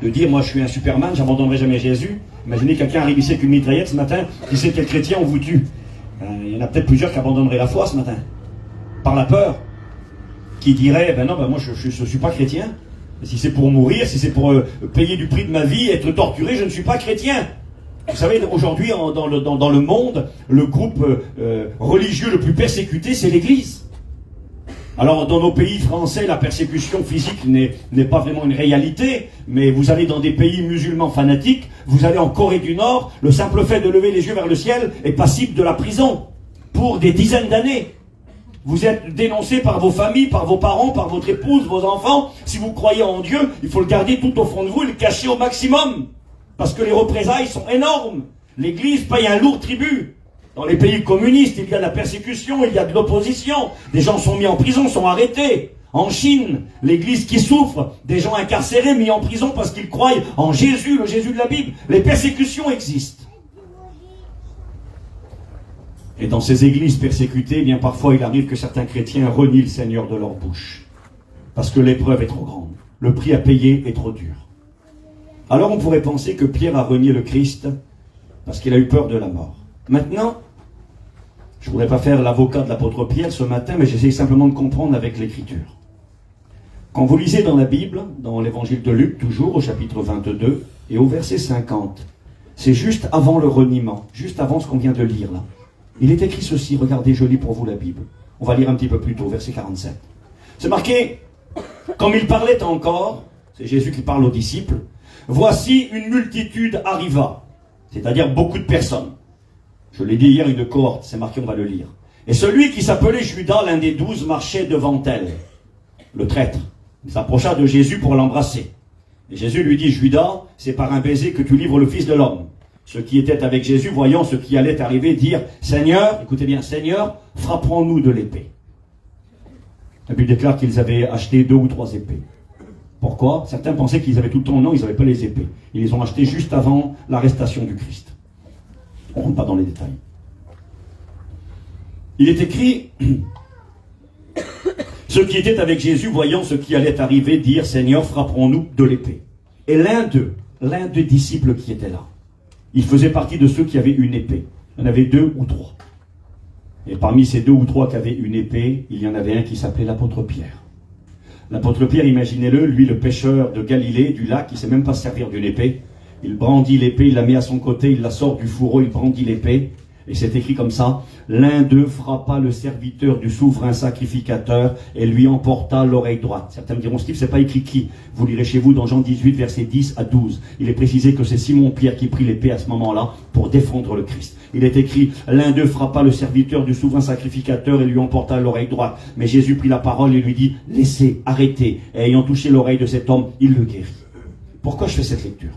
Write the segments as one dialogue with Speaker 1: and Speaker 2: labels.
Speaker 1: de dire, moi je suis un Superman, j'abandonnerai jamais Jésus. Imaginez quelqu'un arrive ici avec une mitraillette ce matin, qui sait quel chrétien on vous tue. Il y en a peut-être plusieurs qui abandonneraient la foi ce matin, par la peur, qui diraient, ben non, ben moi je suis pas chrétien. Si c'est pour mourir, si c'est pour payer du prix de ma vie, être torturé, je ne suis pas chrétien. Vous savez, aujourd'hui, dans le monde, le groupe religieux le plus persécuté, c'est l'Église. Alors, dans nos pays français, la persécution physique n'est pas vraiment une réalité, mais vous allez dans des pays musulmans fanatiques, vous allez en Corée du Nord, le simple fait de lever les yeux vers le ciel est passible de la prison pour des dizaines d'années. Vous êtes dénoncé par vos familles, par vos parents, par votre épouse, vos enfants. Si vous croyez en Dieu, il faut le garder tout au fond de vous et le cacher au maximum. Parce que les représailles sont énormes. L'Église paye un lourd tribut. Dans les pays communistes, il y a de la persécution, il y a de l'opposition. Des gens sont mis en prison, sont arrêtés. En Chine, l'Église qui souffre, des gens incarcérés, mis en prison parce qu'ils croient en Jésus, le Jésus de la Bible. Les persécutions existent. Et dans ces églises persécutées, bien parfois il arrive que certains chrétiens renient le Seigneur de leur bouche. Parce que l'épreuve est trop grande. Le prix à payer est trop dur. Alors on pourrait penser que Pierre a renié le Christ parce qu'il a eu peur de la mort. Maintenant, je ne voudrais pas faire l'avocat de l'apôtre Pierre ce matin, mais j'essaie simplement de comprendre avec l'Écriture. Quand vous lisez dans la Bible, dans l'évangile de Luc, toujours au chapitre 22 et au verset 50, c'est juste avant le reniement, juste avant ce qu'on vient de lire là. Il est écrit ceci, regardez, je lis pour vous la Bible. On va lire un petit peu plus tôt, verset 47. C'est marqué, comme il parlait encore, c'est Jésus qui parle aux disciples, voici une multitude arriva, c'est-à-dire beaucoup de personnes. Je l'ai dit hier, une cohorte, c'est marqué, on va le lire. Et celui qui s'appelait Judas, l'un des 12, marchait devant elle, le traître. Il s'approcha de Jésus pour l'embrasser. Et Jésus lui dit, Judas, c'est par un baiser que tu livres le Fils de l'homme. Ceux qui étaient avec Jésus, voyant ce qui allait arriver, dirent, Seigneur, écoutez bien, Seigneur, frapperons-nous de l'épée. La Bible déclare qu'ils avaient acheté 2 ou 3 épées. Pourquoi? Certains pensaient qu'ils avaient tout le temps, non, ils n'avaient pas les épées. Ils les ont achetées juste avant l'arrestation du Christ. On ne rentre pas dans les détails. Il est écrit, ceux qui étaient avec Jésus, voyant ce qui allait arriver, dirent, Seigneur, frapperons-nous de l'épée. Et l'un des disciples qui était là, il faisait partie de ceux qui avaient une épée. Il y en avait 2 ou 3. Et parmi ces 2 ou 3 qui avaient une épée, il y en avait un qui s'appelait l'apôtre Pierre. L'apôtre Pierre, imaginez-le, lui le pêcheur de Galilée, du lac, il ne sait même pas se servir d'une épée. Il brandit l'épée, il la met à son côté, il la sort du fourreau, il brandit l'épée. Et c'est écrit comme ça, l'un d'eux frappa le serviteur du souverain sacrificateur et lui emporta l'oreille droite. Certains me diront, Steve, c'est pas écrit qui? Vous lirez chez vous dans Jean 18, versets 10 à 12. Il est précisé que c'est Simon-Pierre qui prit l'épée à ce moment-là pour défendre le Christ. Il est écrit, l'un d'eux frappa le serviteur du souverain sacrificateur et lui emporta l'oreille droite. Mais Jésus prit la parole et lui dit, laissez, arrêtez. Et ayant touché l'oreille de cet homme, il le guérit. Pourquoi je fais cette lecture?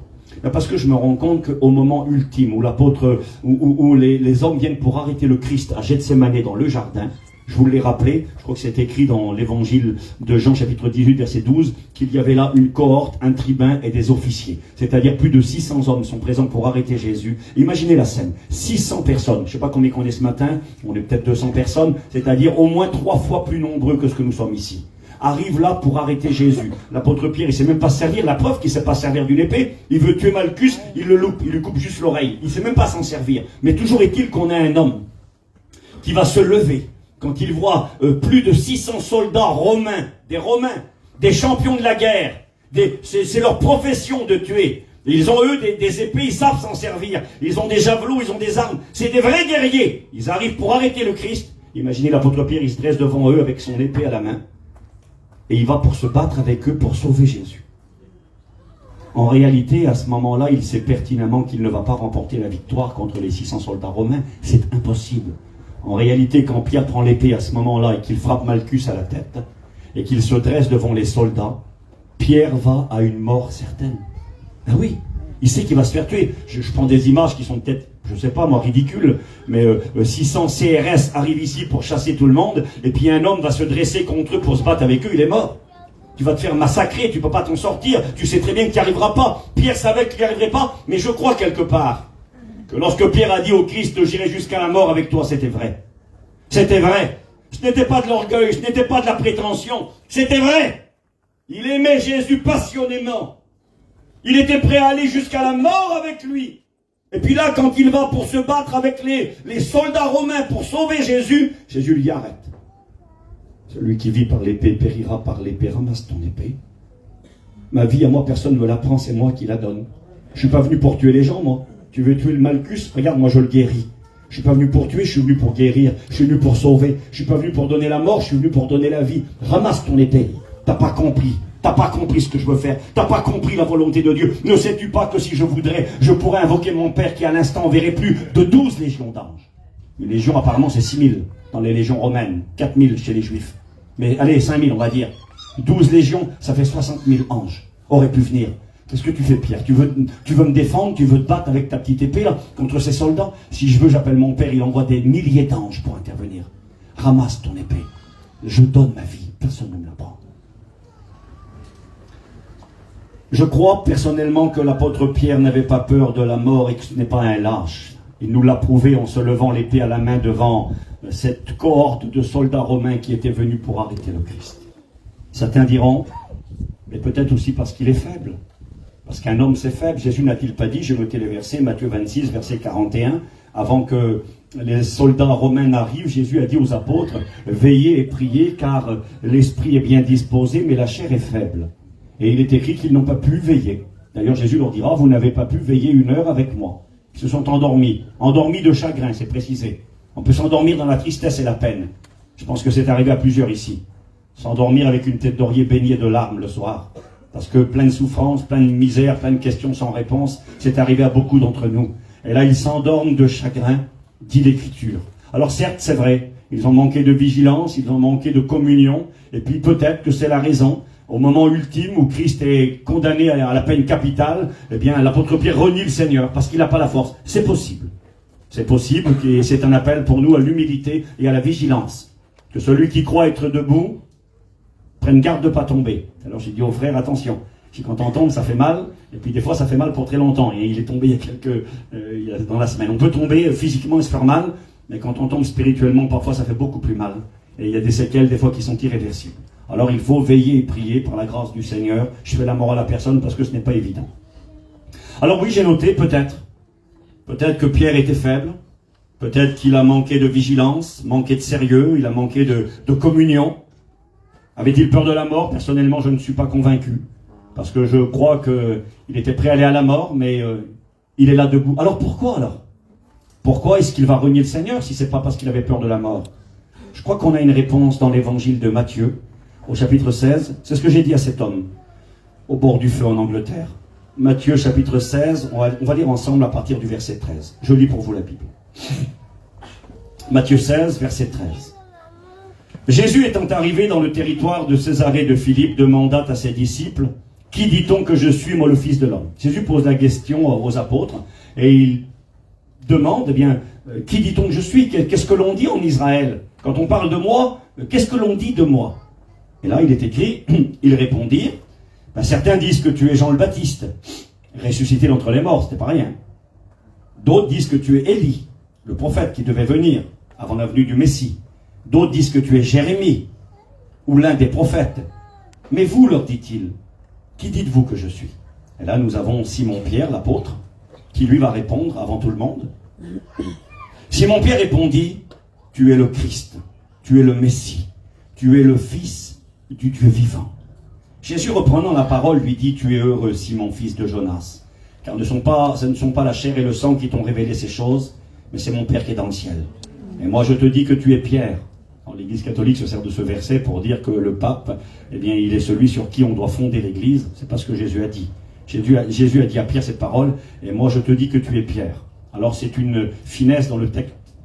Speaker 1: Parce que je me rends compte qu'au moment ultime où l'apôtre, où les hommes viennent pour arrêter le Christ à Gethsémanée dans le jardin, je vous l'ai rappelé, je crois que c'est écrit dans l'évangile de Jean chapitre 18 verset 12, qu'il y avait là une cohorte, un tribun et des officiers. C'est-à-dire plus de 600 hommes sont présents pour arrêter Jésus. Imaginez la scène, 600 personnes, je ne sais pas combien on est ce matin, on est peut-être 200 personnes, c'est-à-dire au moins 3 fois plus nombreux que ce que nous sommes ici. Arrive là pour arrêter Jésus. L'apôtre Pierre, il ne sait même pas se servir. La preuve qu'il ne sait pas se servir d'une épée, il veut tuer Malchus, il le loupe, il lui coupe juste l'oreille. Il ne sait même pas s'en servir. Mais toujours est-il qu'on a un homme qui va se lever quand il voit plus de 600 soldats romains, des champions de la guerre. C'est leur profession de tuer. Ils ont eux des épées, ils savent s'en servir. Ils ont des javelots, ils ont des armes. C'est des vrais guerriers. Ils arrivent pour arrêter le Christ. Imaginez l'apôtre Pierre, il se dresse devant eux avec son épée à la main. Et il va pour se battre avec eux pour sauver Jésus. En réalité, à ce moment-là, il sait pertinemment qu'il ne va pas remporter la victoire contre les 600 soldats romains. C'est impossible. En réalité, quand Pierre prend l'épée à ce moment-là et qu'il frappe Malchus à la tête, et qu'il se dresse devant les soldats, Pierre va à une mort certaine. Ah oui, il sait qu'il va se faire tuer. Je prends des images qui sont peut-être, je ne sais pas moi, ridicules, mais 600 CRS arrivent ici pour chasser tout le monde, et puis un homme va se dresser contre eux pour se battre avec eux, il est mort. Tu vas te faire massacrer, tu ne peux pas t'en sortir, tu sais très bien que tu n'y arriveras pas. Pierre savait qu'il n'y arriverait pas, mais je crois quelque part que lorsque Pierre a dit au Christ, j'irai jusqu'à la mort avec toi, c'était vrai. C'était vrai. Ce n'était pas de l'orgueil, ce n'était pas de la prétention, c'était vrai. Il aimait Jésus passionnément. Il était prêt à aller jusqu'à la mort avec lui. Et puis là, quand il va pour se battre avec les soldats romains pour sauver Jésus, Jésus lui arrête. Celui qui vit par l'épée périra par l'épée. Ramasse ton épée. Ma vie à moi, personne ne me la prend, c'est moi qui la donne. Je suis pas venu pour tuer les gens, moi. Tu veux tuer le Malchus? Regarde, moi je le guéris. Je suis pas venu pour tuer, je suis venu pour guérir. Je suis venu pour sauver. Je suis pas venu pour donner la mort, je suis venu pour donner la vie. Ramasse ton épée. T'as pas compris. T'as pas compris ce que je veux faire. T'as pas compris la volonté de Dieu. Ne sais-tu pas que si je voudrais, je pourrais invoquer mon Père qui à l'instant enverrait plus de 12 légions d'anges. Une légion apparemment c'est 6000 dans les légions romaines. 4000 chez les Juifs. Mais allez, 5000 on va dire. 12 légions, ça fait 60 000 anges. Auraient pu venir. Qu'est-ce que tu fais, Pierre? Tu veux me défendre? Tu veux te battre avec ta petite épée là contre ces soldats? Si je veux, j'appelle mon Père. Il envoie des milliers d'anges pour intervenir. Ramasse ton épée. Je donne ma vie. Personne ne me la prend. Je crois personnellement que l'apôtre Pierre n'avait pas peur de la mort et que ce n'est pas un lâche. Il nous l'a prouvé en se levant l'épée à la main devant cette cohorte de soldats romains qui étaient venus pour arrêter le Christ. Certains diront, mais peut-être aussi parce qu'il est faible. Parce qu'un homme c'est faible. Jésus n'a-t-il pas dit, j'ai noté les versets, Matthieu 26, verset 41, avant que les soldats romains n'arrivent, Jésus a dit aux apôtres, veillez et priez car l'esprit est bien disposé mais la chair est faible. Et il est écrit qu'ils n'ont pas pu veiller. D'ailleurs Jésus leur dira, vous n'avez pas pu veiller 1 heure avec moi. Ils se sont endormis. Endormis de chagrin, c'est précisé. On peut s'endormir dans la tristesse et la peine. Je pense que c'est arrivé à plusieurs ici. S'endormir avec une tête d'oreiller baignée de larmes le soir. Parce que plein de souffrances, plein de misère, plein de questions sans réponse, c'est arrivé à beaucoup d'entre nous. Et là, ils s'endorment de chagrin, dit l'Écriture. Alors certes, c'est vrai, ils ont manqué de vigilance, ils ont manqué de communion, et puis peut-être que c'est la raison. Au moment ultime où Christ est condamné à la peine capitale, eh bien, l'apôtre Pierre renie le Seigneur parce qu'il n'a pas la force. C'est possible. C'est possible et c'est un appel pour nous à l'humilité et à la vigilance. Que celui qui croit être debout prenne garde de ne pas tomber. Alors j'ai dit aux frères, attention. Si quand on tombe, ça fait mal, et puis des fois ça fait mal pour très longtemps. Et il est tombé dans la semaine. On peut tomber physiquement et se faire mal, mais quand on tombe spirituellement, parfois ça fait beaucoup plus mal. Et il y a des séquelles des fois qui sont irréversibles. Alors il faut veiller et prier par la grâce du Seigneur. Je fais la morale à personne parce que ce n'est pas évident. Alors oui, j'ai noté, peut-être que Pierre était faible, peut-être qu'il a manqué de vigilance, manqué de sérieux, il a manqué de communion. Avait-il peur de la mort? Personnellement, je ne suis pas convaincu. Parce que je crois qu'il était prêt à aller à la mort, mais il est là debout. Alors pourquoi alors? Pourquoi est-ce qu'il va renier le Seigneur si ce n'est pas parce qu'il avait peur de la mort? Je crois qu'on a une réponse dans l'évangile de Matthieu, au chapitre 16. C'est ce que j'ai dit à cet homme, au bord du feu en Angleterre. Matthieu chapitre 16, on va lire ensemble à partir du verset 13. Je lis pour vous la Bible. Matthieu 16, verset 13. Jésus étant arrivé dans le territoire de Césarée de Philippe, demanda à ses disciples, « Qui dit-on que je suis, moi, le Fils de l'homme » Jésus pose la question aux apôtres, et il demande, eh bien, « Qui dit-on que je suis » Qu'est-ce que l'on dit en Israël? Quand on parle de moi, qu'est-ce que l'on dit de moi? Et là, il est écrit, ils répondirent, ben, certains disent que tu es Jean le Baptiste, ressuscité d'entre les morts, c'était pas rien. D'autres disent que tu es Élie, le prophète qui devait venir avant la venue du Messie. D'autres disent que tu es Jérémie, ou l'un des prophètes. Mais vous, leur dit-il, qui dites-vous que je suis? Et là, nous avons Simon-Pierre, l'apôtre, qui lui va répondre avant tout le monde. Simon-Pierre répondit, tu es le Christ, tu es le Messie, tu es le Fils du Dieu vivant. Jésus, reprenant la parole, lui dit, tu es heureux, Simon, fils de Jonas, car ce ne sont pas la chair et le sang qui t'ont révélé ces choses, mais c'est mon Père qui est dans le ciel. Et moi, je te dis que tu es Pierre. L'Église catholique se sert de ce verset pour dire que le pape, eh bien, il est celui sur qui on doit fonder l'Église. C'est pas ce que Jésus a dit. Jésus a dit à Pierre cette parole, et moi je te dis que tu es Pierre. Alors c'est une finesse dans le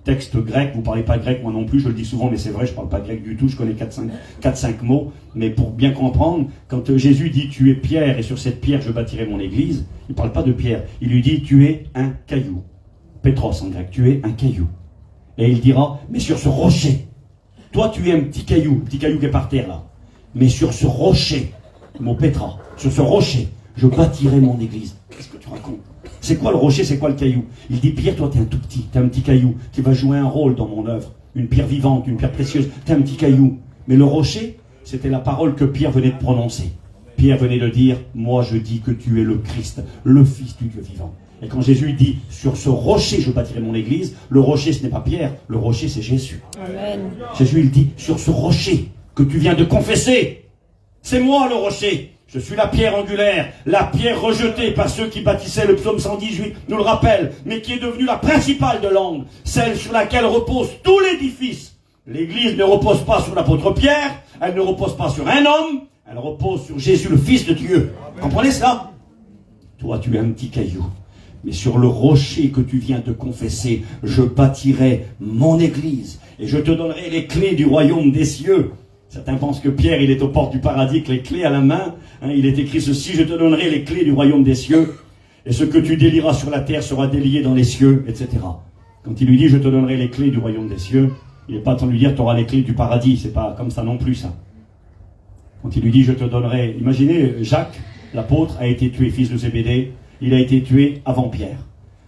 Speaker 1: texte grec, vous parlez pas grec, moi non plus, je le dis souvent, mais c'est vrai, je parle pas grec du tout, je connais 4-5 mots, mais pour bien comprendre, quand Jésus dit tu es Pierre, et sur cette pierre je bâtirai mon Église, il parle pas de pierre, il lui dit tu es un caillou. Pétros en grec, tu es un caillou. Et il dira, mais sur ce rocher, toi tu es un petit caillou qui est par terre là. Mais sur ce rocher, mon Pétra, sur ce rocher, je bâtirai mon église. Qu'est-ce que tu racontes? C'est quoi le rocher, c'est quoi le caillou? Il dit, Pierre, toi t'es un tout petit, t'es un petit caillou qui va jouer un rôle dans mon œuvre. Une pierre vivante, une pierre précieuse, t'es un petit caillou. Mais le rocher, c'était la parole que Pierre venait de prononcer. Pierre venait de dire, moi je dis que tu es le Christ, le Fils du Dieu vivant. Et quand Jésus dit, sur ce rocher je bâtirai mon église, le rocher ce n'est pas Pierre, le rocher c'est Jésus.
Speaker 2: Amen.
Speaker 1: Jésus il dit, sur ce rocher que tu viens de confesser, c'est moi le rocher. Je suis la pierre angulaire, la pierre rejetée par ceux qui bâtissaient le psaume 118, nous le rappelle, mais qui est devenue la principale de l'angle, celle sur laquelle repose tout l'édifice. L'église ne repose pas sur l'apôtre Pierre, elle ne repose pas sur un homme, elle repose sur Jésus, le Fils de Dieu. Vous comprenez cela? Toi, tu es un petit caillou. Mais sur le rocher que tu viens de confesser, je bâtirai mon église et je te donnerai les clés du royaume des cieux. Certains pensent que Pierre, il est aux portes du paradis avec les clés à la main. Il est écrit ceci, je te donnerai les clés du royaume des cieux et ce que tu délieras sur la terre sera délié dans les cieux, etc. Quand il lui dit, je te donnerai les clés du royaume des cieux, il n'est pas en train de lui dire, tu auras les clés du paradis. C'est pas comme ça non plus, ça. Quand il lui dit, je te donnerai... Imaginez, Jacques, l'apôtre, a été tué, fils de Zébédée. Il a été tué avant Pierre.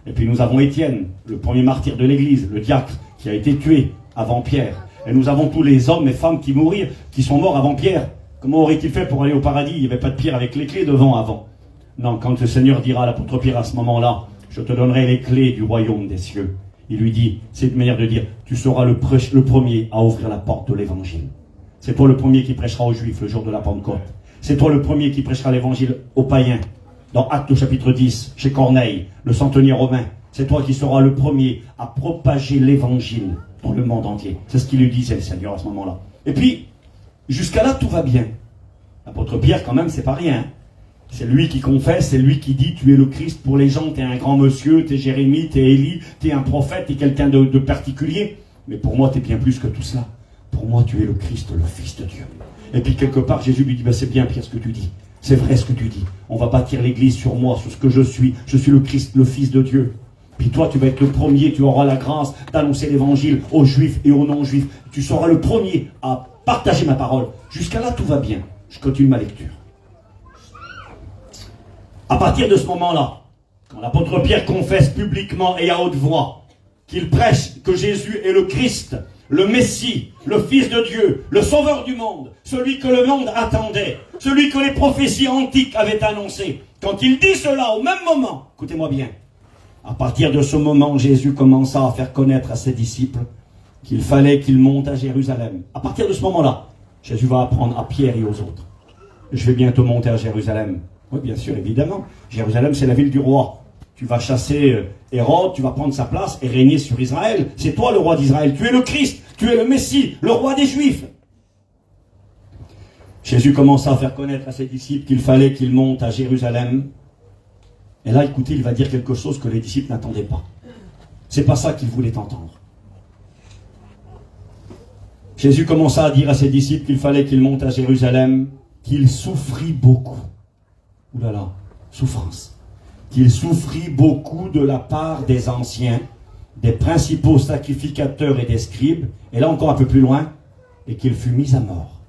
Speaker 1: Et puis nous avons Étienne, le premier martyr de l'église, le diacre, qui a été tué avant Pierre. Et nous avons tous les hommes et femmes qui sont morts avant Pierre. Comment aurait-il fait pour aller au paradis? Il n'y avait pas de Pierre avec les clés devant avant. Non, quand le Seigneur dira à l'apôtre Pierre à ce moment-là, je te donnerai les clés du royaume des cieux. Il lui dit, c'est une manière de dire, tu seras le premier à ouvrir la porte de l'évangile. C'est toi le premier qui prêchera aux Juifs le jour de la Pentecôte. C'est toi le premier qui prêchera l'évangile aux païens. Dans Actes au chapitre 10, chez Corneille, le centenier romain, c'est toi qui seras le premier à propager l'évangile dans le monde entier. C'est ce qu'il lui disait le Seigneur à ce moment-là. Et puis, jusqu'à là, tout va bien. L'apôtre Pierre, quand même, c'est pas rien. C'est lui qui confesse, c'est lui qui dit, tu es le Christ pour les gens, tu es un grand monsieur, tu es Jérémie, tu es Élie, tu es un prophète, tu es quelqu'un de particulier. Mais pour moi, tu es bien plus que tout cela. Pour moi, tu es le Christ, le Fils de Dieu. Et puis, quelque part, Jésus lui dit, c'est bien, Pierre, ce que tu dis. C'est vrai ce que tu dis. On va bâtir l'église sur moi, sur ce que je suis. Je suis le Christ, le Fils de Dieu. Puis toi, tu vas être le premier, tu auras la grâce d'annoncer l'évangile aux Juifs et aux non-Juifs. Tu seras le premier à partager ma parole. Jusqu'à là, tout va bien. Je continue ma lecture. À partir de ce moment-là, quand l'apôtre Pierre confesse publiquement et à haute voix qu'il prêche que Jésus est le Christ, le Messie, le Fils de Dieu, le Sauveur du monde, celui que le monde attendait, celui que les prophéties antiques avaient annoncé. Quand il dit cela au même moment, écoutez-moi bien, à partir de ce moment, Jésus commença à faire connaître à ses disciples qu'il fallait qu'ils montent à Jérusalem. À partir de ce moment-là, Jésus va apprendre à Pierre et aux autres. Je vais bientôt monter à Jérusalem. Oui, bien sûr, évidemment. Jérusalem, c'est la ville du roi. Tu vas chasser Hérode, tu vas prendre sa place et régner sur Israël. C'est toi le roi d'Israël. Tu es le Christ, tu es le Messie, le roi des Juifs. Jésus commença à faire connaître à ses disciples qu'il fallait qu'ils montent à Jérusalem. Et là, écoutez, il va dire quelque chose que les disciples n'attendaient pas. C'est pas ça qu'ils voulaient entendre. Jésus commença à dire à ses disciples qu'il fallait qu'ils montent à Jérusalem, qu'il souffrit beaucoup. Ouh là là, souffrance. Qu'il souffrit beaucoup de la part des anciens, des principaux sacrificateurs et des scribes, et là encore un peu plus loin, et qu'il fut mis à mort.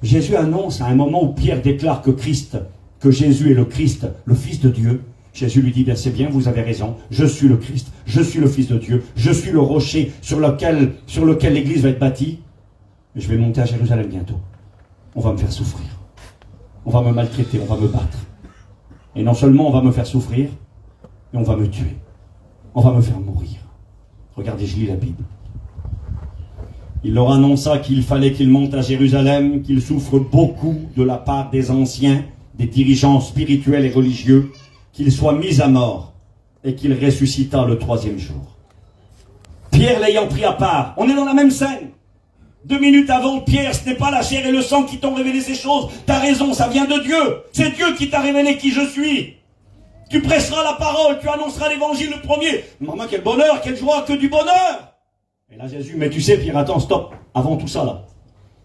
Speaker 1: Jésus annonce à un moment où Pierre déclare que Jésus est le Christ, le Fils de Dieu. Jésus lui dit, c'est bien, vous avez raison, je suis le Christ, je suis le Fils de Dieu, je suis le rocher sur lequel l'église va être bâtie. Je vais monter à Jérusalem bientôt. On va me faire souffrir. On va me maltraiter, on va me battre. Et non seulement on va me faire souffrir, mais on va me tuer. On va me faire mourir. Regardez, je lis la Bible. Il leur annonça qu'il fallait qu'ils montent à Jérusalem, qu'ils souffrent beaucoup de la part des anciens, des dirigeants spirituels et religieux, qu'ils soient mis à mort et qu'il ressuscita le 3e jour. Pierre l'ayant pris à part, on est dans la même scène. 2 minutes avant, Pierre, ce n'est pas la chair et le sang qui t'ont révélé ces choses. T'as raison, ça vient de Dieu. C'est Dieu qui t'a révélé qui je suis. Tu prêcheras la parole, tu annonceras l'évangile le premier. Maman, quel bonheur, quelle joie, que du bonheur. Et là, Jésus, mais tu sais, Pierre, attends, stop. Avant tout ça, là.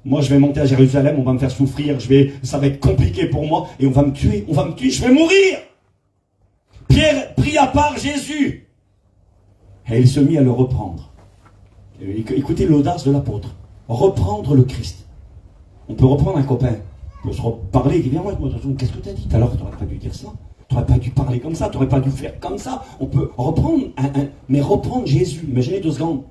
Speaker 1: Moi, je vais monter à Jérusalem, on va me faire souffrir, ça va être compliqué pour moi, et on va me tuer, je vais mourir. Pierre prit à part Jésus. Et il se mit à le reprendre. Écoutez l'audace de l'apôtre. Reprendre le Christ. On peut reprendre un copain. On peut se reparler. Il dit, moi, qu'est-ce que tu as dit alors? Tu n'aurais pas dû dire ça. Tu n'aurais pas dû parler comme ça. Tu n'aurais pas dû faire comme ça. On peut reprendre mais reprendre Jésus. Imaginez 2 secondes.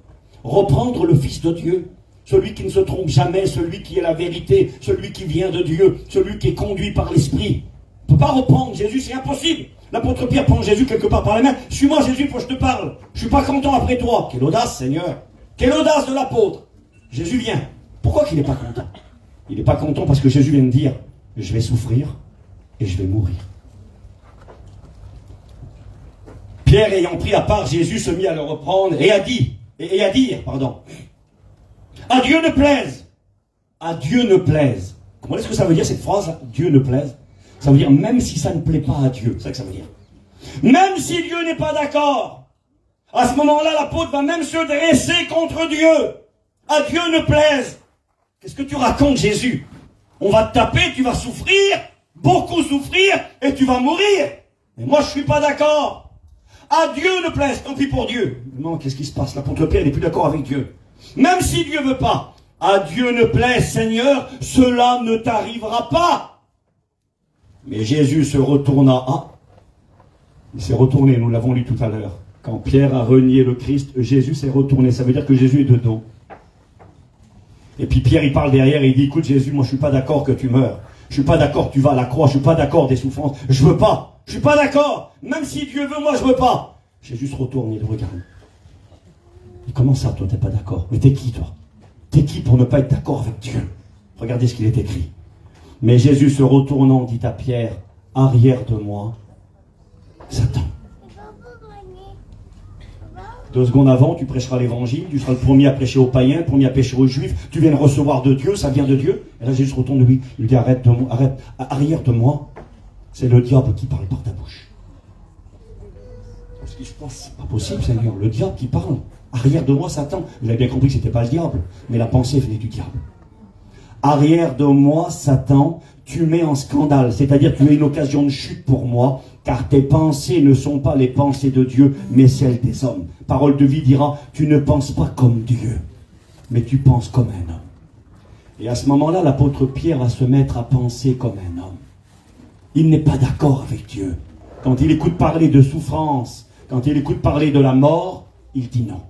Speaker 1: Reprendre le Fils de Dieu. celui qui ne se trompe jamais, celui qui est la vérité, celui qui vient de Dieu, celui qui est conduit par l'Esprit. On ne peut pas reprendre Jésus, c'est impossible. L'apôtre Pierre prend Jésus quelque part par la main. Suis-moi Jésus, il faut que je te parle. Je ne suis pas content après toi. Quelle audace, Seigneur. Quelle audace de l'apôtre. Jésus vient. Pourquoi qu'il n'est pas content? Il n'est pas content parce que Jésus vient de dire, je vais souffrir et je vais mourir. Pierre, ayant pris à part Jésus, se mit à le reprendre et à dire, à Dieu ne plaise. À Dieu ne plaise. Comment est-ce que ça veut dire cette phrase, Dieu ne plaise? Ça veut dire même si ça ne plaît pas à Dieu. C'est ça que ça veut dire. Même si Dieu n'est pas d'accord. À ce moment-là, l'apôtre va même se dresser contre Dieu. À Dieu ne plaise. Qu'est-ce que tu racontes, Jésus? On va te taper, tu vas souffrir, beaucoup souffrir, et tu vas mourir. Mais moi, je ne suis pas d'accord. À Dieu ne plaise, tant pis pour Dieu. Non, qu'est-ce qui se passe? L'apôtre Pierre n'est plus d'accord avec Dieu. Même si Dieu ne veut pas. À Dieu ne plaise, Seigneur, cela ne t'arrivera pas. Mais Jésus se retourna. Ah, il s'est retourné, nous l'avons lu tout à l'heure. Quand Pierre a renié le Christ, Jésus s'est retourné. Ça veut dire que Jésus est de dos. Et puis Pierre, il parle derrière et il dit, écoute Jésus, moi je suis pas d'accord que tu meurs. Je suis pas d'accord que tu vas à la croix. Je suis pas d'accord des souffrances. Je veux pas. Je suis pas d'accord. Même si Dieu veut, moi je veux pas. Jésus se retourne et le regarde. Et comment ça, toi, t'es pas d'accord? Mais t'es qui, toi? T'es qui pour ne pas être d'accord avec Dieu? Regardez ce qu'il est écrit. Mais Jésus se retournant dit à Pierre, arrière de moi, Satan. 2 secondes avant, tu prêcheras l'évangile, tu seras le premier à prêcher aux païens, le premier à prêcher aux juifs, tu viens de recevoir de Dieu, ça vient de Dieu. Et là, Jésus se retourne de lui, il lui dit, arrête, arrière de moi, c'est le diable qui parle par ta bouche. Parce que je pense, c'est pas possible, Seigneur, le diable qui parle, arrière de moi, Satan. Vous avez bien compris que c'était pas le diable, mais la pensée venait du diable. Arrière de moi, Satan, tu mets en scandale, c'est-à-dire tu es une occasion de chute pour moi, car tes pensées ne sont pas les pensées de Dieu, mais celles des hommes. Parole de vie dira, tu ne penses pas comme Dieu, mais tu penses comme un homme. Et à ce moment-là, l'apôtre Pierre va se mettre à penser comme un homme. Il n'est pas d'accord avec Dieu. Quand il écoute parler de souffrance, quand il écoute parler de la mort, il dit non.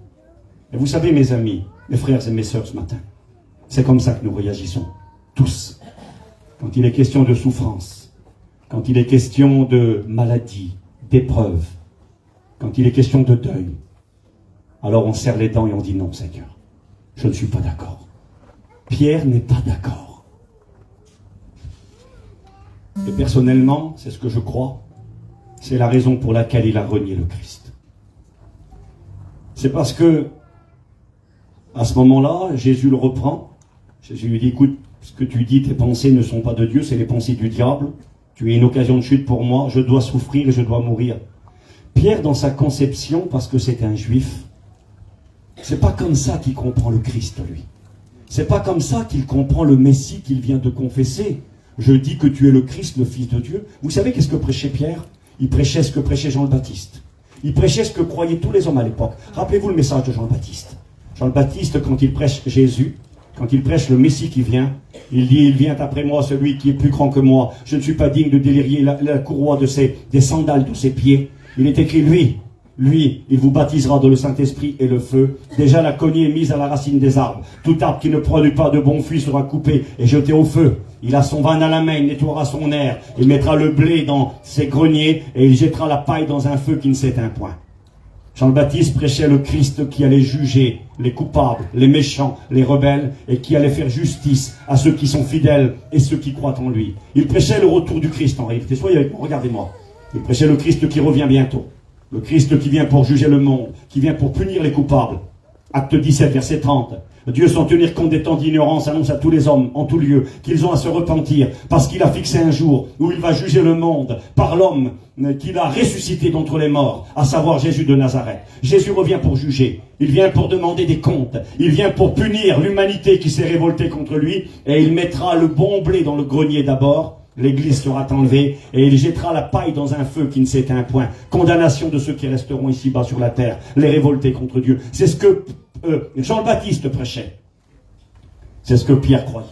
Speaker 1: Et vous savez, mes amis, mes frères et mes sœurs, ce matin, c'est comme ça que nous réagissons, tous. Quand il est question de souffrance, quand il est question de maladie, d'épreuve, quand il est question de deuil, alors on serre les dents et on dit non, Seigneur, je ne suis pas d'accord. Pierre n'est pas d'accord. Et personnellement, c'est ce que je crois, c'est la raison pour laquelle il a renié le Christ. C'est parce que, à ce moment-là, Jésus le reprend. Jésus lui dit, écoute, ce que tu dis, tes pensées ne sont pas de Dieu, c'est les pensées du diable. Tu es une occasion de chute pour moi, je dois souffrir et je dois mourir. Pierre, dans sa conception, parce que c'est un juif, c'est pas comme ça qu'il comprend le Christ, lui. C'est pas comme ça qu'il comprend le Messie qu'il vient de confesser. Je dis que tu es le Christ, le Fils de Dieu. Vous savez qu'est-ce que prêchait Pierre? Il prêchait ce que prêchait Jean le Baptiste. Il prêchait ce que croyaient tous les hommes à l'époque. Rappelez-vous le message de Jean le Baptiste. Jean le Baptiste, quand il prêche Jésus, quand il prêche le Messie qui vient, il dit, il vient après moi celui qui est plus grand que moi. Je ne suis pas digne de délirier la courroie des sandales de ses pieds. Il est écrit, lui, il vous baptisera dans le Saint-Esprit et le feu. Déjà la cognée est mise à la racine des arbres. Tout arbre qui ne produit pas de bons fruits sera coupé et jeté au feu. Il a son vin à la main, il nettoiera son air. Il mettra le blé dans ses greniers et il jettera la paille dans un feu qui ne s'éteint point. Jean le Baptiste prêchait le Christ qui allait juger les coupables, les méchants, les rebelles, et qui allait faire justice à ceux qui sont fidèles et ceux qui croient en lui. Il prêchait le retour du Christ en réalité. Soyez avec moi, regardez-moi. Il prêchait le Christ qui revient bientôt. Le Christ qui vient pour juger le monde, qui vient pour punir les coupables. Acte 17, verset 30. Dieu, sans tenir compte des temps d'ignorance, annonce à tous les hommes, en tout lieu, qu'ils ont à se repentir, parce qu'il a fixé un jour où il va juger le monde par l'homme qu'il a ressuscité d'entre les morts, à savoir Jésus de Nazareth. Jésus revient pour juger. Il vient pour demander des comptes. Il vient pour punir l'humanité qui s'est révoltée contre lui, et il mettra le bon blé dans le grenier d'abord. L'église sera enlevée et il jettera la paille dans un feu qui ne s'éteint point. Condamnation de ceux qui resteront ici-bas sur la terre, les révoltés contre Dieu. C'est ce que Jean le Baptiste prêchait. C'est ce que Pierre croyait.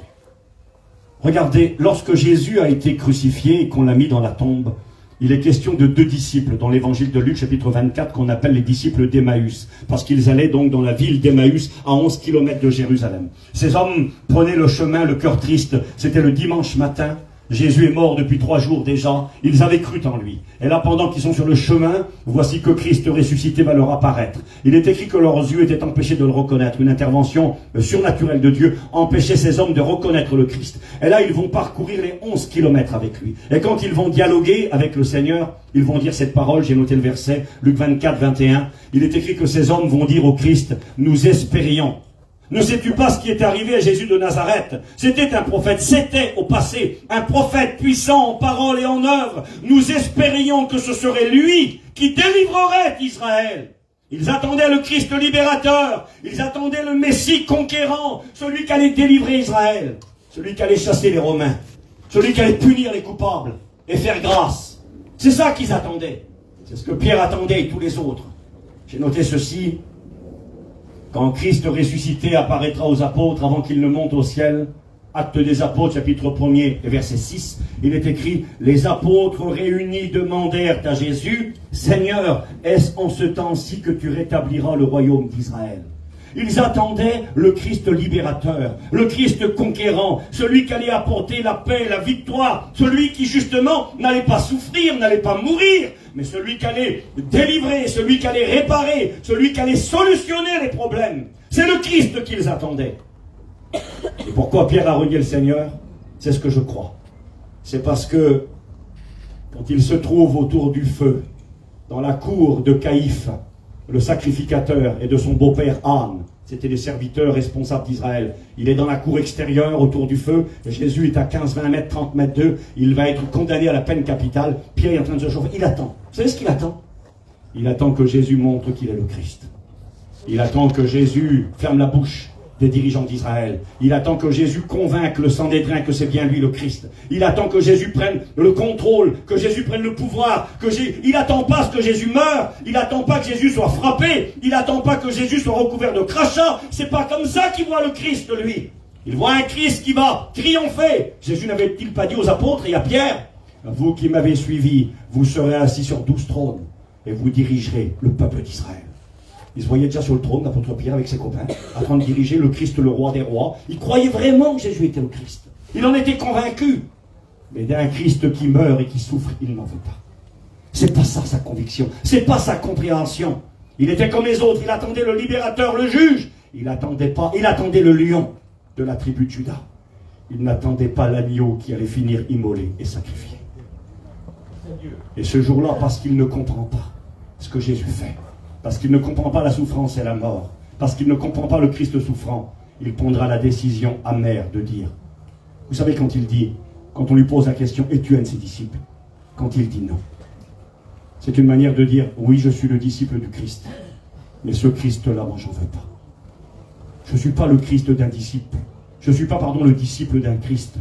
Speaker 1: Regardez, lorsque Jésus a été crucifié et qu'on l'a mis dans la tombe, Il est question de 2 disciples dans l'évangile de Luc, chapitre 24, qu'on appelle les disciples d'Emmaüs, parce qu'ils allaient donc dans la ville d'Emmaüs, à 11 kilomètres de Jérusalem. Ces hommes prenaient le chemin, le cœur triste. C'était le dimanche matin. Jésus est mort depuis 3 jours déjà. Ils avaient cru en lui. Et là, pendant qu'ils sont sur le chemin, voici que Christ ressuscité va leur apparaître. Il est écrit que leurs yeux étaient empêchés de le reconnaître. Une intervention surnaturelle de Dieu empêchait ces hommes de reconnaître le Christ. Et là, ils vont parcourir les 11 kilomètres avec lui. Et quand ils vont dialoguer avec le Seigneur, ils vont dire cette parole. J'ai noté le verset, Luc 24, 21. Il est écrit que ces hommes vont dire au Christ, nous espérions. Ne sais-tu pas ce qui est arrivé à Jésus de Nazareth? C'était un prophète, c'était au passé un prophète puissant en parole et en œuvre. Nous espérions que ce serait lui qui délivrerait Israël. Ils attendaient le Christ libérateur, ils attendaient le Messie conquérant, celui qui allait délivrer Israël, celui qui allait chasser les Romains, celui qui allait punir les coupables et faire grâce. C'est ça qu'ils attendaient. C'est ce que Pierre attendait et tous les autres. J'ai noté ceci. Quand Christ ressuscité apparaîtra aux apôtres avant qu'il ne monte au ciel, Actes des apôtres, chapitre 1er, verset 6, il est écrit, les apôtres réunis demandèrent à Jésus, Seigneur, est-ce en ce temps-ci que tu rétabliras le royaume d'Israël? Ils attendaient le Christ libérateur, le Christ conquérant, celui qui allait apporter la paix, la victoire, celui qui justement n'allait pas souffrir, n'allait pas mourir, mais celui qui allait délivrer, celui qui allait réparer, celui qui allait solutionner les problèmes. C'est le Christ qu'ils attendaient. Et pourquoi Pierre a renié le Seigneur? C'est ce que je crois. C'est parce que quand il se trouve autour du feu, dans la cour de Caïphe, le sacrificateur, et de son beau-père Anne, c'était les serviteurs responsables d'Israël. Il est dans la cour extérieure, autour du feu, et Jésus est à 15, 20 mètres, 30 mètres d'eux, il va être condamné à la peine capitale. Pierre est en train de se chauffer, il attend. Vous savez ce qu'il attend? Il attend que Jésus montre qu'il est le Christ. Il attend que Jésus ferme la bouche des dirigeants d'Israël. Il attend que Jésus convainque le Sanhédrin que c'est bien lui le Christ. Il attend que Jésus prenne le contrôle, que Jésus prenne le pouvoir. Il n'attend pas que Jésus meure. Il n'attend pas que Jésus soit frappé. Il n'attend pas que Jésus soit recouvert de crachats. C'est pas comme ça qu'il voit le Christ, lui. Il voit un Christ qui va triompher. Jésus n'avait-il pas dit aux apôtres et à Pierre, vous qui m'avez suivi, vous serez assis sur 12 trônes et vous dirigerez le peuple d'Israël. Il se voyait déjà sur le trône, l'apôtre Pierre avec ses copains, en train de diriger le Christ, le roi des rois. Il croyait vraiment que Jésus était le Christ. Il en était convaincu. Mais d'un Christ qui meurt et qui souffre, il n'en veut pas. C'est pas ça sa conviction. C'est pas sa compréhension. Il était comme les autres. Il attendait le libérateur, le juge. Il attendait le lion de la tribu de Juda. Il n'attendait pas l'agneau qui allait finir immolé et sacrifié. Et ce jour-là, parce qu'il ne comprend pas ce que Jésus fait, parce qu'il ne comprend pas la souffrance et la mort, parce qu'il ne comprend pas le Christ souffrant, il prendra la décision amère de dire, vous savez quand il dit, quand on lui pose la question, es-tu un de ses disciples? Quand il dit non. C'est une manière de dire, oui, je suis le disciple du Christ, mais ce Christ-là, moi, j'en veux pas. Je ne suis pas le Christ d'un disciple. Je ne suis pas, le disciple d'un Christ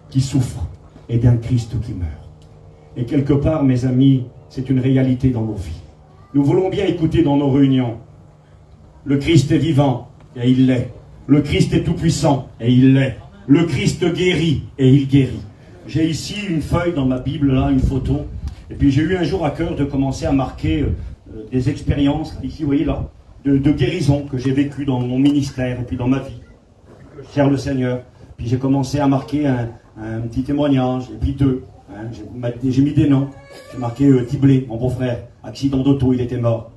Speaker 1: qui souffre et d'un Christ qui meurt. Et quelque part, mes amis, c'est une réalité dans nos vies. Nous voulons bien écouter dans nos réunions. Le Christ est vivant, et il l'est. Le Christ est tout-puissant, et il l'est. Le Christ guérit, et il guérit. J'ai ici une feuille dans ma Bible, là, une photo. Et puis j'ai eu un jour à cœur de commencer à marquer des expériences, ici, vous voyez là, de guérison que j'ai vécues dans mon ministère, et puis dans ma vie. Que je sers le Seigneur. Puis j'ai commencé à marquer un petit témoignage, et puis 2. J'ai mis des noms. J'ai marqué Tiblé, mon beau-frère. Accident d'auto, il était mort.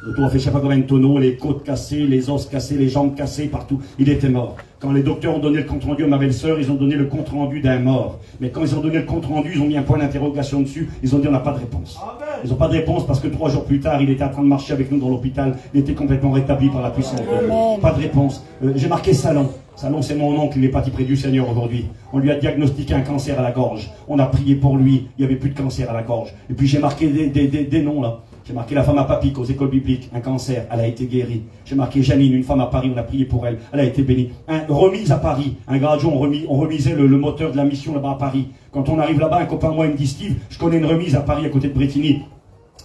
Speaker 1: L'auto a fait je ne sais pas combien de tonneaux, les côtes cassées, les os cassés, les jambes cassées, partout. Il était mort. Quand les docteurs ont donné le compte-rendu à ma belle-sœur, ils ont donné le compte-rendu d'un mort. Mais quand ils ont donné le compte-rendu, ils ont mis un point d'interrogation dessus. Ils ont dit on n'a pas de réponse. Ils n'ont pas de réponse parce que 3 jours plus tard, il était en train de marcher avec nous dans l'hôpital. Il était complètement rétabli par la puissance de Dieu. Pas de réponse. J'ai marqué Salon. Salon, c'est mon oncle, il est parti près du Seigneur aujourd'hui. On lui a diagnostiqué un cancer à la gorge. On a prié pour lui, il n'y avait plus de cancer à la gorge. Et puis j'ai marqué des noms là. J'ai marqué la femme à Papic aux écoles bibliques, un cancer, elle a été guérie. J'ai marqué Janine, une femme à Paris, on a prié pour elle, elle a été bénie. Remise à Paris, un graduat, on remisait le moteur de la mission là-bas à Paris. Quand on arrive là-bas, un copain moi il me dit Steve, je connais une remise à Paris à côté de Bretigny.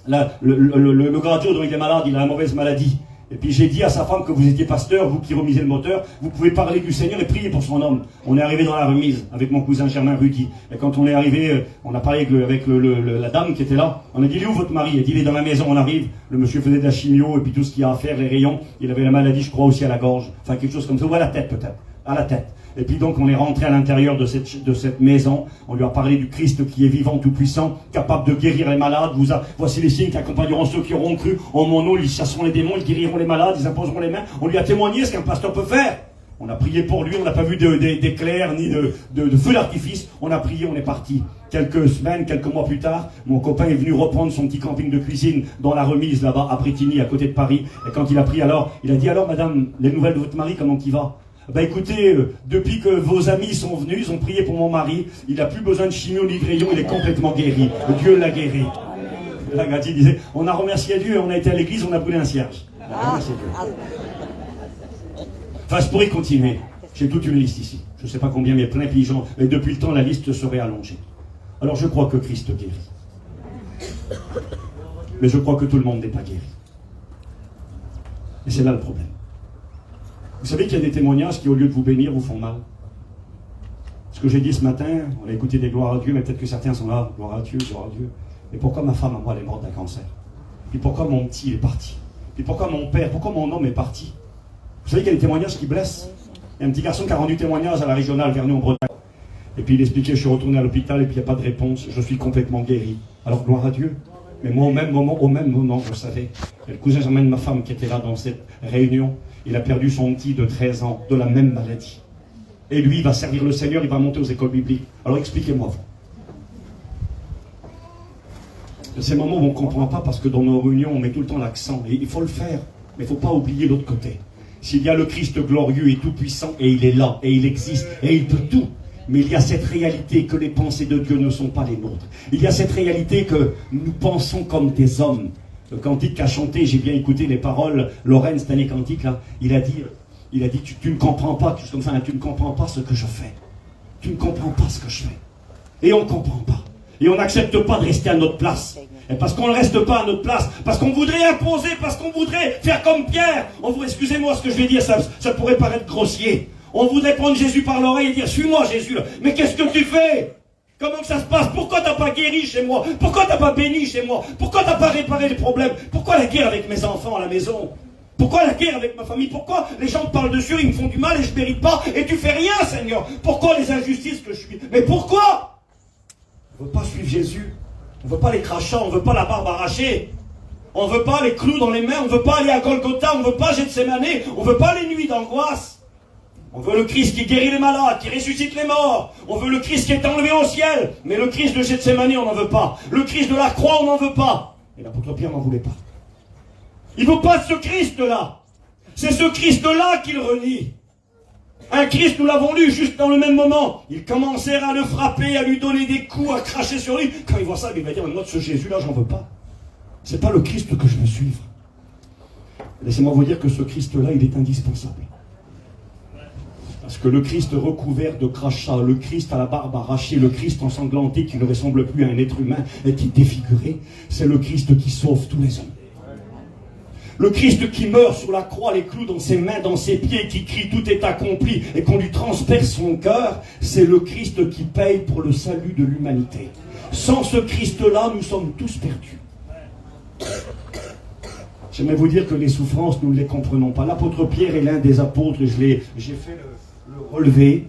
Speaker 1: Là, le graduat dont il est malade, il a une mauvaise maladie. Et puis j'ai dit à sa femme que vous étiez pasteur, vous qui remisez le moteur, vous pouvez parler du Seigneur et prier pour son homme. On est arrivé dans la remise avec mon cousin Germain Rudy. Et quand on est arrivé, on a parlé avec la dame qui était là. On a dit, il est où votre mari? Elle a dit, il est dans la maison, on arrive. Le monsieur faisait de la chimio et puis tout ce qu'il y a à faire, les rayons. Il avait la maladie, je crois, aussi à la gorge. Enfin, quelque chose comme ça. Ou à la tête peut-être. À la tête. Et puis donc on est rentré à l'intérieur de cette maison, on lui a parlé du Christ qui est vivant, tout puissant, capable de guérir les malades. Voici les signes qui accompagneront ceux qui auront cru. En mon nom, ils chasseront les démons, ils guériront les malades, ils imposeront les mains. On lui a témoigné ce qu'un pasteur peut faire. On a prié pour lui, on n'a pas vu d'éclairs ni de feu d'artifice. On a prié, on est parti. Quelques semaines, quelques mois plus tard, mon copain est venu reprendre son petit camping de cuisine dans la remise là-bas à Brétigny, à côté de Paris. Et quand il a pris il a dit, alors madame, les nouvelles de votre mari, comment il va? Ben écoutez, depuis que vos amis sont venus, ils ont prié pour mon mari, il n'a plus besoin de chimio ni de rayon, il est complètement guéri. Dieu l'a guéri. La Gatti disait, on a remercié Dieu, on a été à l'église, on a brûlé un cierge. On a remercié Dieu. Enfin, je pourrais continuer. J'ai toute une liste ici. Je ne sais pas combien, mais plein de pigeons. Mais depuis le temps, la liste serait allongée. Alors je crois que Christ guérit. Mais je crois que tout le monde n'est pas guéri. Et c'est là le problème. Vous savez qu'il y a des témoignages qui, au lieu de vous bénir, vous font mal. Ce que j'ai dit ce matin, on a écouté des gloires à Dieu, mais peut-être que certains sont là, gloire à Dieu, gloire à Dieu. Mais pourquoi ma femme, à moi, elle est morte d'un cancer? Puis pourquoi mon petit est parti? Puis pourquoi mon père, pourquoi mon homme est parti? Vous savez qu'il y a des témoignages qui blessent. Il y a un petit garçon qui a rendu témoignage à la régionale Vernon en Bretagne. Et puis il expliquait, je suis retourné à l'hôpital et puis il n'y a pas de réponse, je suis complètement guéri. Alors gloire à Dieu. Mais moi, au même moment, je savais. Et le cousin Germain de ma femme qui était là dans cette réunion, il a perdu son petit de 13 ans, de la même maladie. Et lui, il va servir le Seigneur, il va monter aux écoles bibliques. Alors expliquez-moi, vous. De ces moments où on ne comprend pas, parce que dans nos réunions, on met tout le temps l'accent. Et il faut le faire, mais il ne faut pas oublier l'autre côté. S'il y a le Christ glorieux et tout-puissant, et il est là, et il existe, et il peut tout. Mais il y a cette réalité que les pensées de Dieu ne sont pas les nôtres. Il y a cette réalité que nous pensons comme des hommes. Le cantique qu'a chanté, j'ai bien écouté les paroles, Lorraine, cet année cantique là, il a dit tu ne comprends pas, comme ça, tu ne comprends pas ce que je fais. Tu ne comprends pas ce que je fais. Et on ne comprend pas. Et on n'accepte pas de rester à notre place. Et parce qu'on ne reste pas à notre place, parce qu'on voudrait imposer, parce qu'on voudrait faire comme Pierre. Excusez-moi ce que je vais dire, ça pourrait paraître grossier. On voudrait prendre Jésus par l'oreille et dire, suis-moi Jésus. Mais qu'est-ce que tu fais? Comment que ça se passe? Pourquoi t'as pas guéri chez moi? Pourquoi t'as pas béni chez moi? Pourquoi t'as pas réparé les problèmes? Pourquoi la guerre avec mes enfants à la maison? Pourquoi la guerre avec ma famille? Pourquoi les gens me parlent dessus, ils me font du mal et je ne mérite pas? Et tu fais rien, Seigneur? Pourquoi les injustices que je suis? Mais pourquoi? On ne veut pas suivre Jésus. On ne veut pas les crachats, on ne veut pas la barbe arrachée. On ne veut pas les clous dans les mains, on ne veut pas aller à Golgotha, on ne veut pas Gethsémane, on ne veut pas les nuits d'angoisse. On veut le Christ qui guérit les malades, qui ressuscite les morts. On veut le Christ qui est enlevé au ciel. Mais le Christ de Gethsémane, on n'en veut pas. Le Christ de la croix, on n'en veut pas. Et l'apôtre Pierre n'en voulait pas. Il ne veut pas ce Christ-là. C'est ce Christ-là qu'il renie. Un Christ, nous l'avons lu juste dans le même moment. Ils commencèrent à le frapper, à lui donner des coups, à cracher sur lui. Quand il voit ça, il va dire, moi de ce Jésus-là, j'en veux pas. C'est pas le Christ que je veux suivre. Laissez-moi vous dire que ce Christ-là, il est indispensable. Parce que le Christ recouvert de crachats, le Christ à la barbe arrachée, le Christ ensanglanté qui ne ressemble plus à un être humain et qui est défiguré, c'est le Christ qui sauve tous les hommes. Le Christ qui meurt sur la croix, les clous dans ses mains, dans ses pieds, qui crie tout est accompli et qu'on lui transperce son cœur, c'est le Christ qui paye pour le salut de l'humanité. Sans ce Christ-là, nous sommes tous perdus. J'aimerais vous dire que les souffrances, nous ne les comprenons pas. L'apôtre Pierre est l'un des apôtres, j'ai fait le relevé,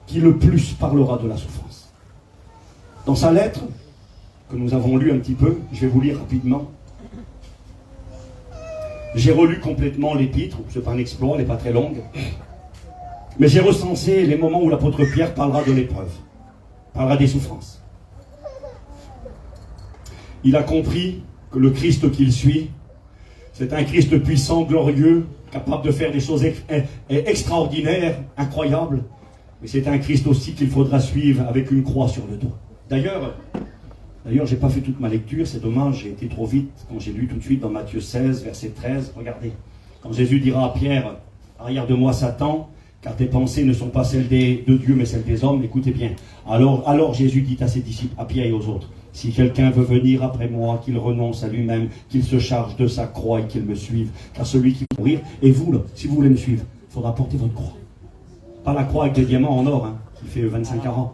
Speaker 1: qui le plus parlera de la souffrance. Dans sa lettre, que nous avons lue un petit peu, je vais vous lire rapidement. J'ai relu complètement l'épître, c'est pas un exploit, elle n'est pas très longue. Mais j'ai recensé les moments où l'apôtre Pierre parlera de l'épreuve, parlera des souffrances. Il a compris que le Christ qu'il suit, c'est un Christ puissant, glorieux, capable de faire des choses extraordinaires, incroyables. Mais c'est un Christ aussi qu'il faudra suivre avec une croix sur le dos. D'ailleurs, j'ai pas fait toute ma lecture, c'est dommage, j'ai été trop vite quand j'ai lu tout de suite dans Matthieu 16, verset 13. Regardez, quand Jésus dira à Pierre, arrière de moi Satan, car tes pensées ne sont pas celles de Dieu, mais celles des hommes, écoutez bien. Alors Jésus dit à ses disciples, à Pierre et aux autres, Si quelqu'un veut venir après moi, qu'il renonce à lui-même, qu'il se charge de sa croix et qu'il me suive. Car celui qui veut mourir, et vous, là, si vous voulez me suivre, il faudra porter votre croix. Pas la croix avec des diamants en or, hein, qui fait 25 carats.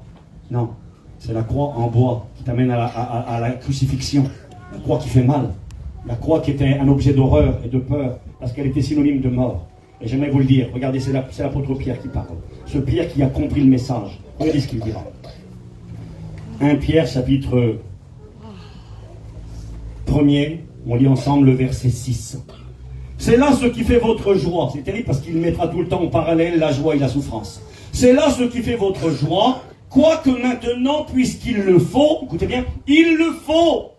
Speaker 1: Non, c'est la croix en bois qui t'amène à la crucifixion. La croix qui fait mal. La croix qui était un objet d'horreur et de peur, parce qu'elle était synonyme de mort. Et j'aimerais vous le dire, regardez, c'est l'apôtre Pierre qui parle. Ce Pierre qui a compris le message. Regardez ce qu'il dira. 1 Pierre, chapitre 1er, on lit ensemble le verset 6. C'est là ce qui fait votre joie. C'est terrible parce qu'il mettra tout le temps en parallèle la joie et la souffrance. C'est là ce qui fait votre joie, quoique maintenant, puisqu'il le faut, écoutez bien, il le faut.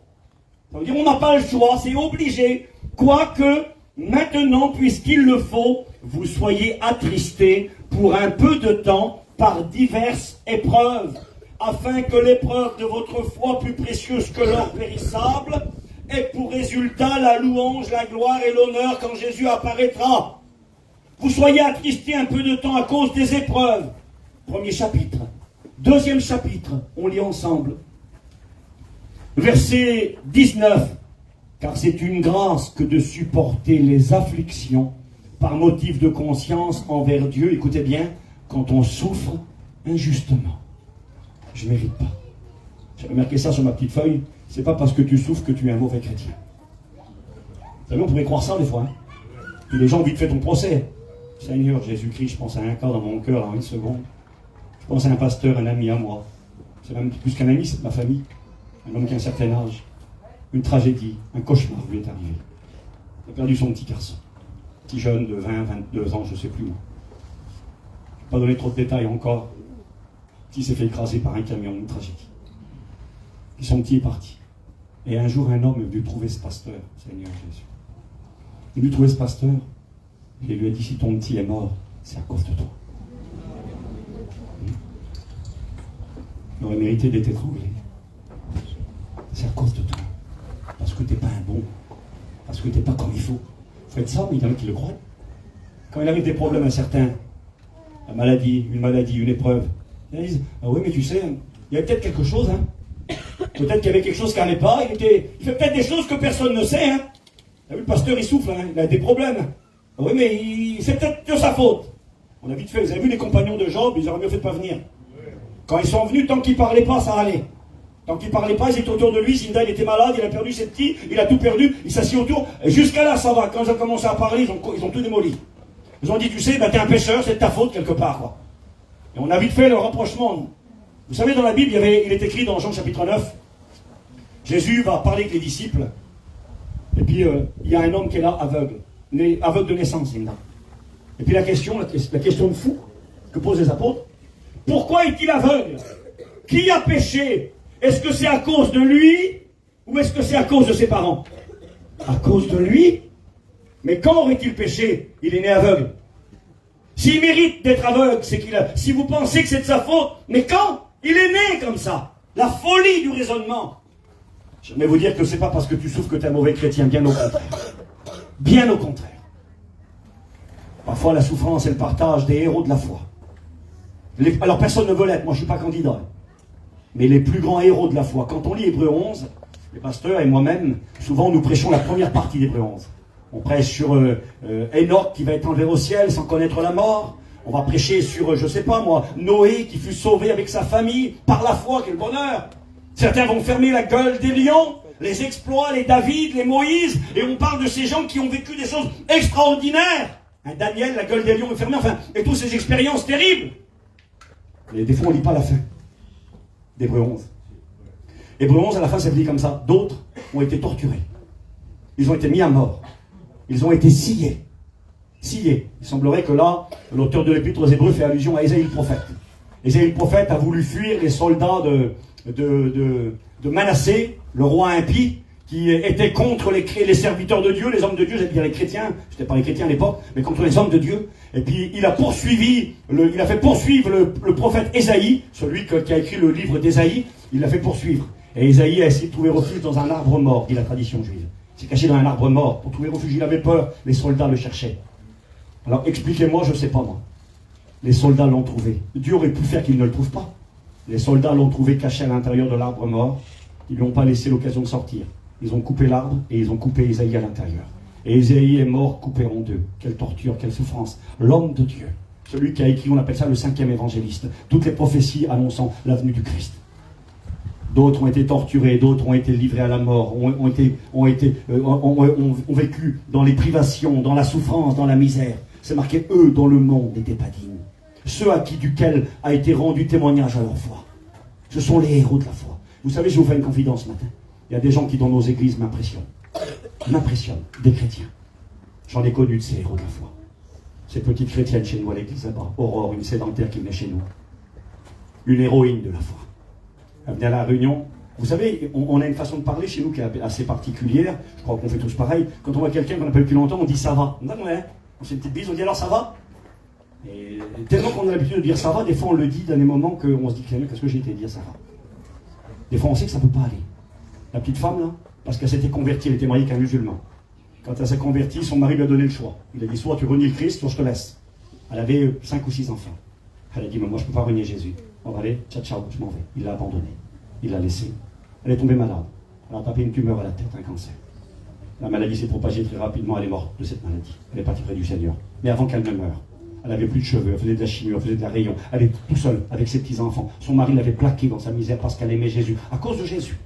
Speaker 1: Ça veut dire on n'a pas le choix, c'est obligé. Quoique maintenant, puisqu'il le faut, vous soyez attristés pour un peu de temps par diverses épreuves, afin que l'épreuve de votre foi plus précieuse que l'or périssable ait pour résultat la louange, la gloire et l'honneur quand Jésus apparaîtra. Vous soyez attristés un peu de temps à cause des épreuves. Premier chapitre. Deuxième chapitre, on lit ensemble. Verset 19. Car c'est une grâce que de supporter les afflictions par motif de conscience envers Dieu, écoutez bien, quand on souffre injustement. Je ne mérite pas. J'ai remarqué ça sur ma petite feuille. C'est pas parce que tu souffres que tu es un mauvais chrétien. Vous savez, on pourrait croire ça des fois. Hein. Puis les gens vite fait ton procès. Seigneur Jésus-Christ, je pense à un cas dans mon cœur en une seconde. Je pense à un pasteur, un ami à moi. C'est même plus qu'un ami, c'est de ma famille. Un homme qui a un certain âge. Une tragédie, un cauchemar lui est arrivé. Il a perdu son petit garçon. Petit jeune de 20, 22 ans, je ne sais plus moi. Je ne vais pas donner trop de détails encore. Qui s'est fait écraser par un camion, une tragédie. Et son petit est parti. Et un jour, un homme est venu trouver ce pasteur, Seigneur Jésus. Il est venu trouver ce pasteur, et il lui a dit, si ton petit est mort, c'est à cause de toi. Il aurait mérité d'être étranglé. C'est à cause de toi. Parce que tu n'es pas un bon. Parce que tu n'es pas comme il faut. Faites ça, mais il y en a qui le croient. Quand il arrive des problèmes à certains, une maladie, une épreuve, ils disent, ah oui, mais tu sais, il y avait peut-être quelque chose, hein. Peut-être qu'il y avait quelque chose qui n'allait pas, il fait peut-être des choses que personne ne sait, hein. Vous avez vu, le pasteur, il souffle, hein, il a des problèmes. Ah oui, mais c'est peut-être de sa faute. On a vite fait, vous avez vu les compagnons de Job, ils auraient mieux fait de ne pas venir. Quand ils sont venus, tant qu'ils ne parlaient pas, ça allait. Tant qu'ils ne parlaient pas, ils étaient autour de lui, Zinda, il était malade, il a perdu ses petits, il a tout perdu, il s'assit autour, et jusqu'à là, ça va. Quand ils ont commencé à parler, ils ont tout démoli. Ils ont dit, tu sais, ben, t'es un pécheur, c'est de ta faute quelque part, quoi. Et on a vite fait le rapprochement, nous. Vous savez, dans la Bible, il est écrit dans Jean chapitre 9, Jésus va parler avec les disciples, et puis il y a un homme qui est là, aveugle de naissance, Zinda. Et puis la question de fou que posent les apôtres, pourquoi est-il aveugle? Qui a péché? Est-ce que c'est à cause de lui ou est-ce que c'est à cause de ses parents? À cause de lui? Mais quand aurait-il péché? Il est né aveugle. S'il mérite d'être aveugle, c'est qu'il a... Si vous pensez que c'est de sa faute, mais quand? Il est né comme ça. La folie du raisonnement. J'aimerais vous dire que c'est pas parce que tu souffres que tu es un mauvais chrétien, bien au contraire. Bien au contraire. Parfois la souffrance est le partage des héros de la foi. Alors personne ne veut l'être, moi je ne suis pas candidat. Mais les plus grands héros de la foi, quand on lit Hébreux 11, les pasteurs et moi-même, souvent nous prêchons la première partie d'Hébreux 11. On prêche sur Enoch qui va être enlevé au ciel sans connaître la mort. On va prêcher sur, je ne sais pas moi, Noé qui fut sauvé avec sa famille par la foi, quel bonheur. Certains vont fermer la gueule des lions, les exploits, les David, les Moïse, et on parle de ces gens qui ont vécu des choses extraordinaires. Un Daniel, la gueule des lions est fermée, enfin, et toutes ces expériences terribles. Mais des fois, on ne lit pas la fin d'Hébreux 11. Hébreux 11, à la fin, ça dit comme ça. D'autres ont été torturés. Ils ont été mis à mort. Ils ont été sciés. Sciés. Il semblerait que là, l'auteur de l'Épître aux Hébreux fait allusion à Ésaïe le prophète. Ésaïe le prophète a voulu fuir les soldats de Manassé, le roi impie, qui était contre les serviteurs de Dieu, les hommes de Dieu, j'allais dire les chrétiens, c'était pas les chrétiens à l'époque, mais contre les hommes de Dieu. Et puis il a fait poursuivre le prophète Ésaïe, celui qui a écrit le livre d'Ésaïe, il l'a fait poursuivre. Et Ésaïe a essayé de trouver refuge dans un arbre mort, dit la tradition juive. Il s'est caché dans un arbre mort pour trouver refuge, il avait peur, les soldats le cherchaient. Alors expliquez-moi, je ne sais pas moi. Les soldats l'ont trouvé. Dieu aurait pu faire qu'ils ne le trouvent pas. Les soldats l'ont trouvé caché à l'intérieur de l'arbre mort. Ils ne lui ont pas laissé l'occasion de sortir. Ils ont coupé l'arbre et ils ont coupé Isaïe à l'intérieur. Et Isaïe est mort coupé en deux. Quelle torture, quelle souffrance. L'homme de Dieu, celui qui a écrit, on appelle ça le 5e évangéliste, toutes les prophéties annonçant la venue du Christ. D'autres ont été torturés, d'autres ont été livrés à la mort, ont vécu dans les privations, dans la souffrance, dans la misère. C'est marqué, eux dont le monde n'était pas digne. Ceux à qui duquel a été rendu témoignage à leur foi. Ce sont les héros de la foi. Vous savez, je vous fais une confidence ce matin. Il y a des gens qui dans nos églises m'impressionnent. Des chrétiens. J'en ai connu de ces héros de la foi. Ces petites chrétiennes chez nous à l'église là-bas. Aurore, une sédentaire qui venait chez nous. Une héroïne de la foi. Elle venait à la réunion. Vous savez, on a une façon de parler chez nous qui est assez particulière. Je crois qu'on fait tous pareil. Quand on voit quelqu'un qu'on n'a pas vu depuis longtemps, on dit ça va. On fait une petite bise, on dit alors ça va. Et tellement qu'on a l'habitude de dire ça va, des fois on le dit dans des moments qu'on se dit qu'est-ce que j'ai été dire ça va. Des fois on sait que ça ne peut pas aller. La petite femme là, parce qu'elle s'était convertie, elle était mariée avec un musulman. Quand elle s'est convertie, son mari lui a donné le choix. Il a dit soit tu renies le Christ, soit je te laisse. Elle avait 5 ou 6 enfants. Elle a dit mais moi je ne peux pas renier Jésus. On va aller, ciao ciao, je m'en vais. Il l'a abandonnée. Il l'a laissée. Elle est tombée malade. Elle a tapé une tumeur à la tête, un cancer. La maladie s'est propagée très rapidement, elle est morte de cette maladie. Elle est partie près du Seigneur. Mais avant qu'elle ne meure, elle n'avait plus de cheveux, elle faisait de la chimio, elle faisait de la rayon. Elle était tout seule avec ses petits-enfants. Son mari l'avait plaquée dans sa misère parce qu'elle aimait Jésus. À cause de Jésus.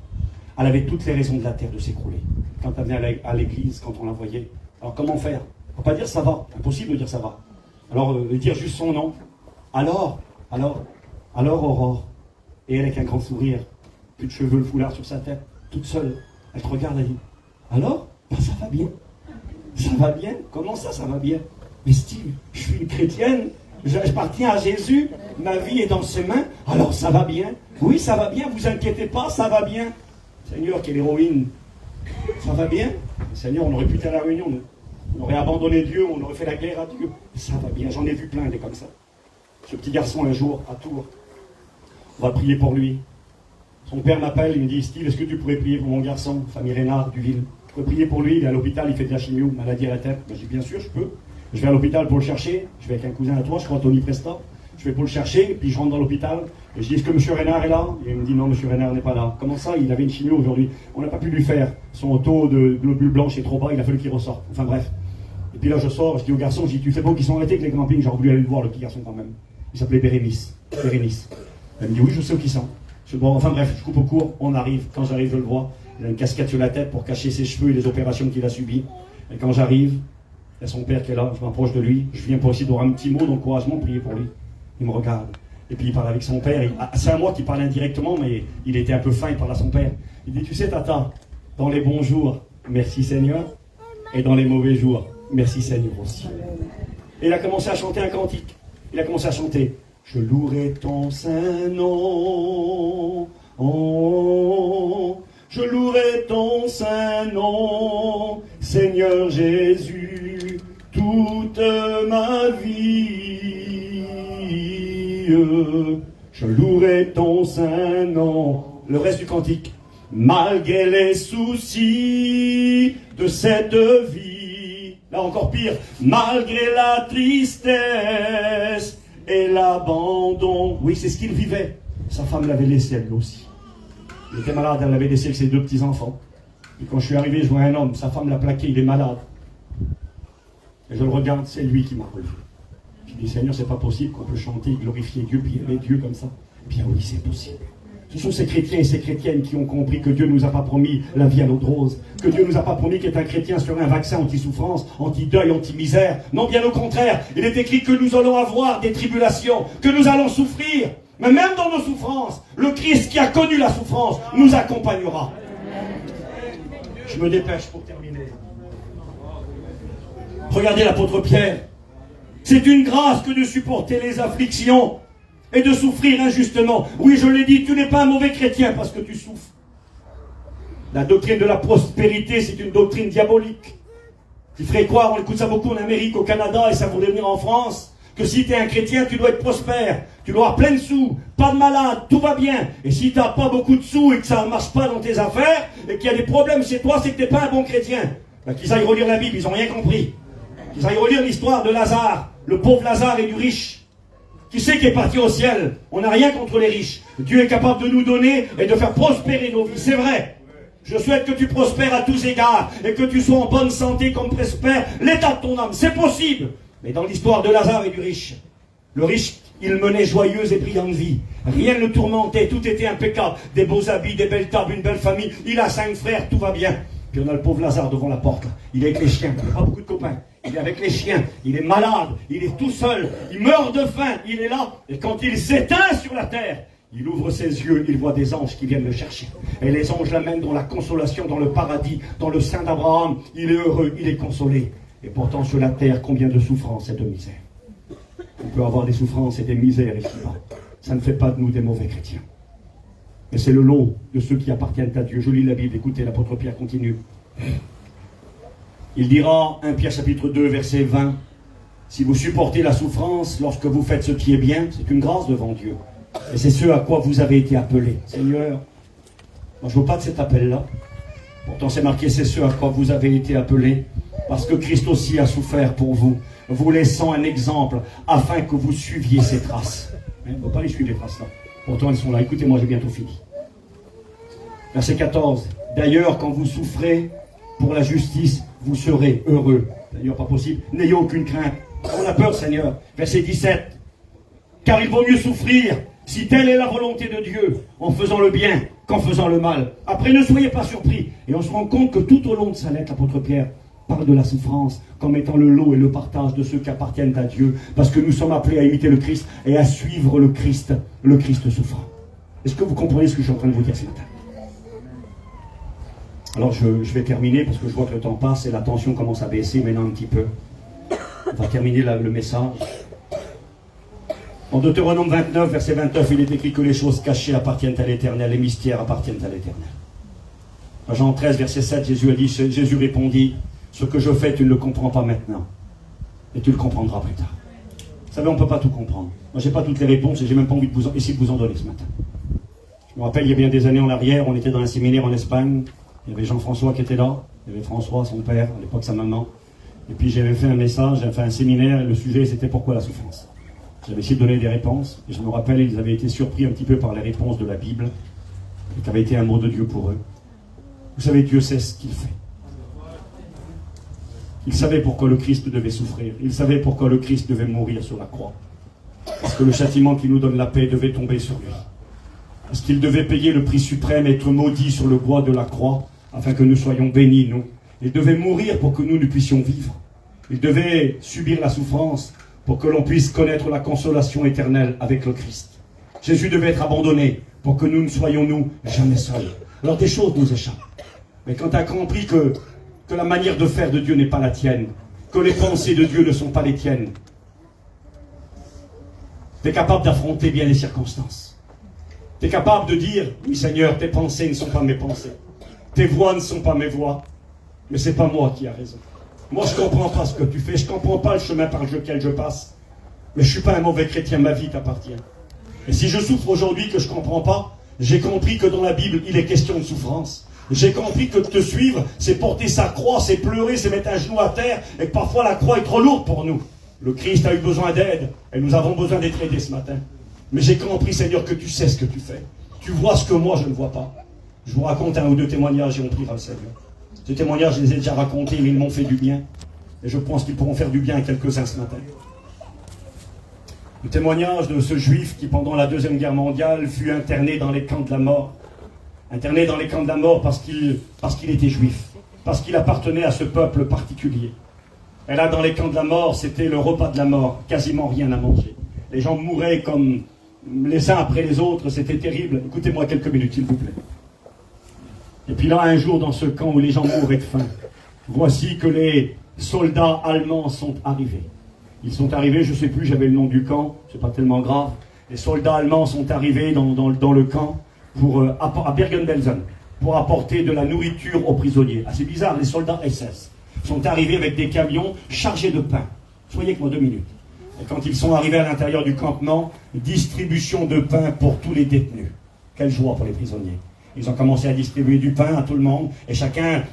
Speaker 1: Elle avait toutes les raisons de la terre de s'écrouler. Quand elle venait à l'église, quand on la voyait. Alors comment faire? On ne peut pas dire ça va. Impossible de dire ça va. Alors dire juste son nom. Alors, Aurore. Et elle avec un grand sourire. Plus de cheveux, le foulard sur sa tête. Toute seule. Elle te regarde, elle dit alors? Ça va bien. Ça va bien? Comment ça va bien? Mais Steve, je suis une chrétienne, j'appartiens à Jésus, ma vie est dans ses mains, alors ça va bien? Oui, ça va bien, vous inquiétez pas, ça va bien. Seigneur, quelle héroïne. Ça va bien? Seigneur, on aurait pu être à la réunion, nous. On aurait abandonné Dieu, on aurait fait la guerre à Dieu. Ça va bien, j'en ai vu plein des comme ça. Ce petit garçon, un jour, à Tours, on va prier pour lui. Son père m'appelle, il me dit, Steve, est-ce que tu pourrais prier pour mon garçon, famille Reynard, du Ville? Je peux prier pour lui, il est à l'hôpital, il fait de la chimio, maladie à la tête. Ben, je dis, bien sûr, je peux. Je vais à l'hôpital pour le chercher, je vais avec un cousin à toi, je crois Tony Presta. Je vais pour le chercher, puis je rentre dans l'hôpital, et je dis, est-ce que M. Reynard est là? Et il me dit, non, M. Reynard n'est pas là. Comment ça? Il avait une chimio aujourd'hui. On n'a pas pu lui faire. Son taux de globules blanches est trop bas, il a fallu qu'il ressorte. Enfin bref. Et puis là, je sors, je dis au garçon, je dis, tu fais beau qu'ils sont arrêtés avec les campings, j'aurais voulu aller le voir, le petit garçon quand même. Il s'appelait Bérénice. Elle me dit, oui, je sais où ils sont. Bon, enfin bref, je coupe au court, on arrive. Quand j'arrive, je le vois. Il a une casquette sur la tête pour cacher ses cheveux et les opérations qu'il a subies. Et quand j'arrive, il y a son père qui est là, je m'approche de lui. Je viens pour essayer d'avoir un petit mot d'encouragement, prier pour lui. Il me regarde. Et puis il parle avec son père. C'est à moi qui parle indirectement, mais il était un peu fin, il parle à son père. Il dit, tu sais, Tata, dans les bons jours, merci Seigneur. Et dans les mauvais jours, merci Seigneur aussi. Et il a commencé à chanter un cantique. Il a commencé à chanter. Je louerai ton saint nom. Je louerai ton saint nom, Seigneur Jésus, toute ma vie. Je louerai ton saint nom. Le reste du cantique. Malgré les soucis de cette vie. Là encore pire. Malgré la tristesse et l'abandon. Oui, c'est ce qu'il vivait. Sa femme l'avait laissé, elle aussi. Il était malade, elle l'avait laissé avec ses 2 petits-enfants. Et quand je suis arrivé, je vois un homme, sa femme l'a plaqué, il est malade. Et je le regarde, c'est lui qui m'a relevé. Je dis, Seigneur, c'est pas possible qu'on peut chanter, glorifier Dieu, puis aimer Dieu comme ça. Bien oui, c'est possible. Ce sont ces chrétiens et ces chrétiennes qui ont compris que Dieu ne nous a pas promis la vie à l'eau de rose, que Dieu ne nous a pas promis qu'être un chrétien serait un vaccin anti-souffrance, anti-deuil, anti-misère. Non, bien au contraire, il est écrit que nous allons avoir des tribulations, que nous allons souffrir. Mais même dans nos souffrances, le Christ qui a connu la souffrance nous accompagnera. Je me dépêche pour terminer. Regardez l'apôtre Pierre. C'est une grâce que de supporter les afflictions et de souffrir injustement. Oui, je l'ai dit, tu n'es pas un mauvais chrétien parce que tu souffres. La doctrine de la prospérité, c'est une doctrine diabolique. Qui ferait croire, on écoute ça beaucoup en Amérique, au Canada, et ça voudrait venir en France, que si tu es un chrétien, tu dois être prospère, tu dois avoir plein de sous, pas de malade, tout va bien. Et si tu n'as pas beaucoup de sous et que ça ne marche pas dans tes affaires, et qu'il y a des problèmes chez toi, c'est que tu n'es pas un bon chrétien. Ben, qu'ils aillent relire la Bible, ils n'ont rien compris. Qu'ils aillent relire l'histoire de Lazare, le pauvre Lazare et du riche, Qui c'est qui est parti au ciel? On n'a rien contre les riches. Dieu est capable de nous donner et de faire prospérer nos vies. C'est vrai. Je souhaite que tu prospères à tous égards et que tu sois en bonne santé comme prospère l'état de ton âme. C'est possible. Mais dans l'histoire de Lazare et du riche, le riche, il menait joyeuse et brillante vie. Rien ne le tourmentait, tout était impeccable. Des beaux habits, des belles tables, une belle famille. Il a 5 frères, tout va bien. Puis on a le pauvre Lazare devant la porte. Là. Il est avec les chiens, il n'a pas beaucoup de copains. Il est avec les chiens, il est malade, il est tout seul, il meurt de faim, il est là. Et quand il s'éteint sur la terre, il ouvre ses yeux, il voit des anges qui viennent le chercher. Et les anges l'amènent dans la consolation, dans le paradis, dans le sein d'Abraham. Il est heureux, il est consolé. Et pourtant sur la terre, combien de souffrances et de misères. On peut avoir des souffrances et des misères ici-bas. Ça ne fait pas de nous des mauvais chrétiens. Mais c'est le lot de ceux qui appartiennent à Dieu. Je lis la Bible, écoutez, l'apôtre Pierre continue. Il dira, 1 Pierre chapitre 2, verset 20, si vous supportez la souffrance lorsque vous faites ce qui est bien, c'est une grâce devant Dieu. Et c'est ce à quoi vous avez été appelés. Seigneur, moi je ne veux pas de cet appel-là. Pourtant c'est marqué, c'est ce à quoi vous avez été appelés. Parce que Christ aussi a souffert pour vous, vous laissant un exemple, afin que vous suiviez ses traces. On ne va pas les suivre les traces là. Pourtant elles sont là. Écoutez-moi, j'ai bientôt fini. Verset 14. D'ailleurs, quand vous souffrez pour la justice, vous serez heureux. D'ailleurs, pas possible. N'ayez aucune crainte. On a peur, Seigneur. Verset 17. Car il vaut mieux souffrir, si telle est la volonté de Dieu, en faisant le bien qu'en faisant le mal. Après, ne soyez pas surpris. Et on se rend compte que tout au long de sa lettre, l'apôtre Pierre parle de la souffrance comme étant le lot et le partage de ceux qui appartiennent à Dieu. Parce que nous sommes appelés à imiter le Christ et à suivre le Christ souffrant. Est-ce que vous comprenez ce que je suis en train de vous dire ce matin? Alors je vais terminer parce que je vois que le temps passe et la tension commence à baisser maintenant un petit peu. On va terminer le message. En Deutéronome 29, verset 29, il est écrit que les choses cachées appartiennent à l'Éternel, les mystères appartiennent à l'Éternel. En Jean 13, verset 7, Jésus répondit, ce que je fais, tu ne le comprends pas maintenant, et tu le comprendras plus tard. Vous savez, on ne peut pas tout comprendre. Moi, je n'ai pas toutes les réponses et je n'ai même pas envie essayer de vous en donner ce matin. Je me rappelle, il y a bien des années en arrière, on était dans un séminaire en Espagne. Il y avait Jean-François qui était là, il y avait François, son père, à l'époque sa maman. Et puis j'avais fait un message, j'avais fait un séminaire, et le sujet c'était pourquoi la souffrance. J'avais essayé de donner des réponses, et je me rappelle, ils avaient été surpris un petit peu par les réponses de la Bible, et qui avait été un mot de Dieu pour eux. Vous savez, Dieu sait ce qu'il fait. Il savait pourquoi le Christ devait souffrir, il savait pourquoi le Christ devait mourir sur la croix. Parce que le châtiment qui nous donne la paix devait tomber sur lui. Parce qu'il devait payer le prix suprême, être maudit sur le bois de la croix, afin que nous soyons bénis, nous. Il devait mourir pour que nous puissions vivre. Il devait subir la souffrance pour que l'on puisse connaître la consolation éternelle avec le Christ. Jésus devait être abandonné pour que nous ne soyons, nous, jamais seuls. Alors des choses nous échappent. Mais quand tu as compris que la manière de faire de Dieu n'est pas la tienne, que les pensées de Dieu ne sont pas les tiennes, tu es capable d'affronter bien les circonstances. Tu es capable de dire, oui Seigneur, tes pensées ne sont pas mes pensées. Tes voies ne sont pas mes voies. Mais ce n'est pas moi qui ai raison. Moi, je ne comprends pas ce que tu fais. Je ne comprends pas le chemin par lequel je passe. Mais je ne suis pas un mauvais chrétien. Ma vie t'appartient. Et si je souffre aujourd'hui que je ne comprends pas, j'ai compris que dans la Bible, il est question de souffrance. J'ai compris que te suivre, c'est porter sa croix, c'est pleurer, c'est mettre un genou à terre, et que parfois la croix est trop lourde pour nous. Le Christ a eu besoin d'aide, et nous avons besoin d'être aidés ce matin. Mais j'ai compris, Seigneur, que tu sais ce que tu fais. Tu vois ce que moi, je ne vois pas. Je vous raconte un ou deux témoignages et on priera le Seigneur. Ces témoignages, je les ai déjà racontés, mais ils m'ont fait du bien. Et je pense qu'ils pourront faire du bien à quelques-uns ce matin. Le témoignage de ce juif qui, pendant la Deuxième Guerre mondiale, fut interné dans les camps de la mort. Interné dans les camps de la mort parce qu'il était juif. Parce qu'il appartenait à ce peuple particulier. Et là, dans les camps de la mort, c'était le repas de la mort. Quasiment rien à manger. Les gens mouraient comme les uns après les autres. C'était terrible. Écoutez-moi quelques minutes, s'il vous plaît. Et puis là, un jour, dans ce camp où les gens mouraient de faim, voici que les soldats allemands sont arrivés. Ils sont arrivés, je ne sais plus, j'avais le nom du camp, c'est pas tellement grave. Les soldats allemands sont arrivés dans le camp à Bergen-Belsen pour apporter de la nourriture aux prisonniers. Ah, c'est bizarre, les soldats SS sont arrivés avec des camions chargés de pain. Soyez avec moi 2 minutes. Et quand ils sont arrivés à l'intérieur du campement, distribution de pain pour tous les détenus. Quelle joie pour les prisonniers. Ils ont commencé à distribuer du pain à tout le monde et chacun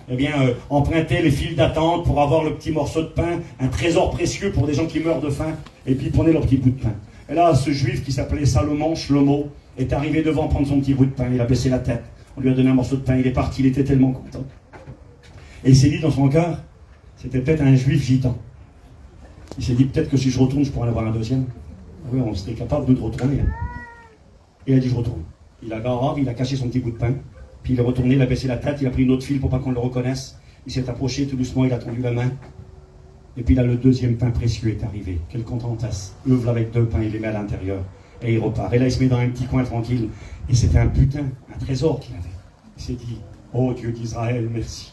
Speaker 1: empruntait les files d'attente pour avoir le petit morceau de pain, un trésor précieux pour des gens qui meurent de faim, et puis ils prenaient leur petit bout de pain. Et là, ce juif qui s'appelait Salomon, Shlomo, est arrivé devant prendre son petit bout de pain. Il a baissé la tête. On lui a donné un morceau de pain. Il est parti. Il était tellement content. Et il s'est dit dans son cœur, c'était peut-être un juif gitan. Il s'est dit, peut-être que si je retourne, je pourrais en avoir un deuxième. Oui, on serait capable de retourner. Et il a dit, je retourne. Il a caché son petit bout de pain. Puis il est retourné, il a baissé la tête, il a pris une autre file pour pas qu'on le reconnaisse. Il s'est approché tout doucement, il a tendu la main. Et puis là, le deuxième pain précieux est arrivé. Quelle contentesse. Il ouvre avec 2 pains, il les met à l'intérieur. Et il repart. Et là, il se met dans un petit coin tranquille. Et c'était un butin, un trésor qu'il avait. Il s'est dit, oh Dieu d'Israël, merci.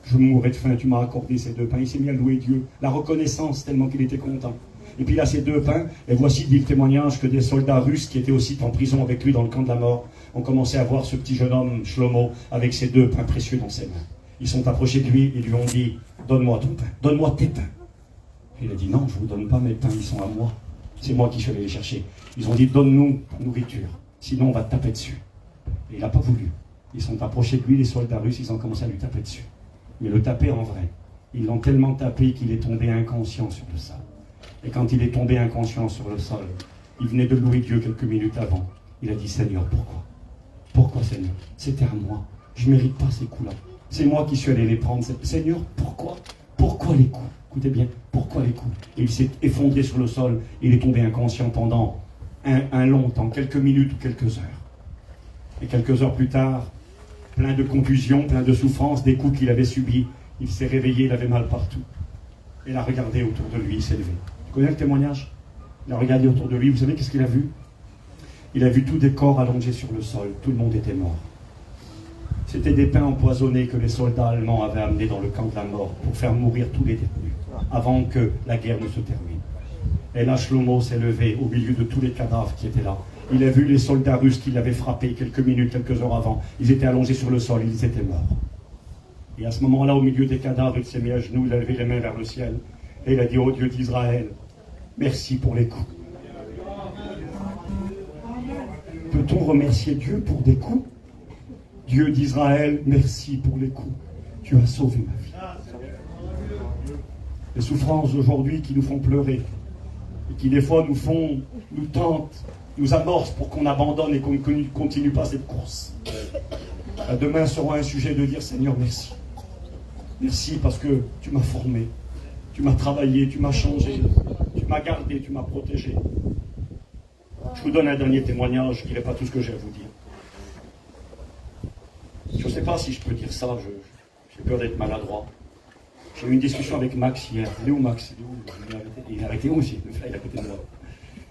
Speaker 1: Je mourrais de faim, tu m'as accordé ces 2 pains. Il s'est mis à louer Dieu. La reconnaissance, tellement qu'il était content. Et puis là, ces 2 pains, et voici, dit le témoignage, que des soldats russes qui étaient aussi en prison avec lui dans le camp de la mort ont commencé à voir ce petit jeune homme, Shlomo, avec ces 2 pains précieux dans ses mains. Ils sont approchés de lui et lui ont dit, donne-moi ton pain, donne-moi tes pains. Et il a dit, non, je ne vous donne pas mes pains, ils sont à moi. C'est moi qui suis allé les chercher. Ils ont dit, donne-nous ta nourriture, sinon on va te taper dessus. Et il n'a pas voulu. Ils sont approchés de lui, les soldats russes, ils ont commencé à lui taper dessus. Mais le taper en vrai. Ils l'ont tellement tapé qu'il est tombé inconscient sur le sol. Et quand il est tombé inconscient sur le sol, il venait de louer Dieu quelques minutes avant. Il a dit, Seigneur, pourquoi? Pourquoi, Seigneur? C'était à moi. Je ne mérite pas ces coups-là. C'est moi qui suis allé les prendre. Seigneur, pourquoi? Pourquoi les coups? Écoutez bien, pourquoi les coups? Et il s'est effondré sur le sol. Il est tombé inconscient pendant un long temps, quelques minutes ou quelques heures. Et quelques heures plus tard, plein de contusions, plein de souffrances, des coups qu'il avait subis, il s'est réveillé, il avait mal partout. Il a regardé autour de lui, il s'est levé. Tu connais le témoignage? Il a regardé autour de lui, vous savez qu'est-ce qu'il a vu? Il a vu tous des corps allongés sur le sol, tout le monde était mort. C'était des pains empoisonnés que les soldats allemands avaient amenés dans le camp de la mort pour faire mourir tous les détenus, avant que la guerre ne se termine. Et là, Shlomo s'est levé au milieu de tous les cadavres qui étaient là. Il a vu les soldats russes qui l'avaient frappé quelques minutes, quelques heures avant. Ils étaient allongés sur le sol, ils étaient morts. Et à ce moment-là, au milieu des cadavres, il s'est mis à genoux, il a levé les mains vers le ciel. Et il a dit, oh Dieu d'Israël, merci pour les coups. Peut-on remercier Dieu pour des coups? Dieu d'Israël, merci pour les coups. Tu as sauvé ma vie. Les souffrances d'aujourd'hui qui nous font pleurer, et qui des fois nous tentent, nous amorcent pour qu'on abandonne et qu'on ne continue pas cette course. Demain sera un sujet de dire, Seigneur, merci. Merci parce que tu m'as formé, tu m'as travaillé, tu m'as changé, tu m'as gardé, tu m'as protégé. Je vous donne un dernier témoignage qui n'est pas tout ce que j'ai à vous dire. Je ne sais pas si je peux dire ça, j'ai peur d'être maladroit. J'ai eu une discussion avec Max hier. Il est où Max? Il est arrêté où aussi? Le frère, il est à côté de moi.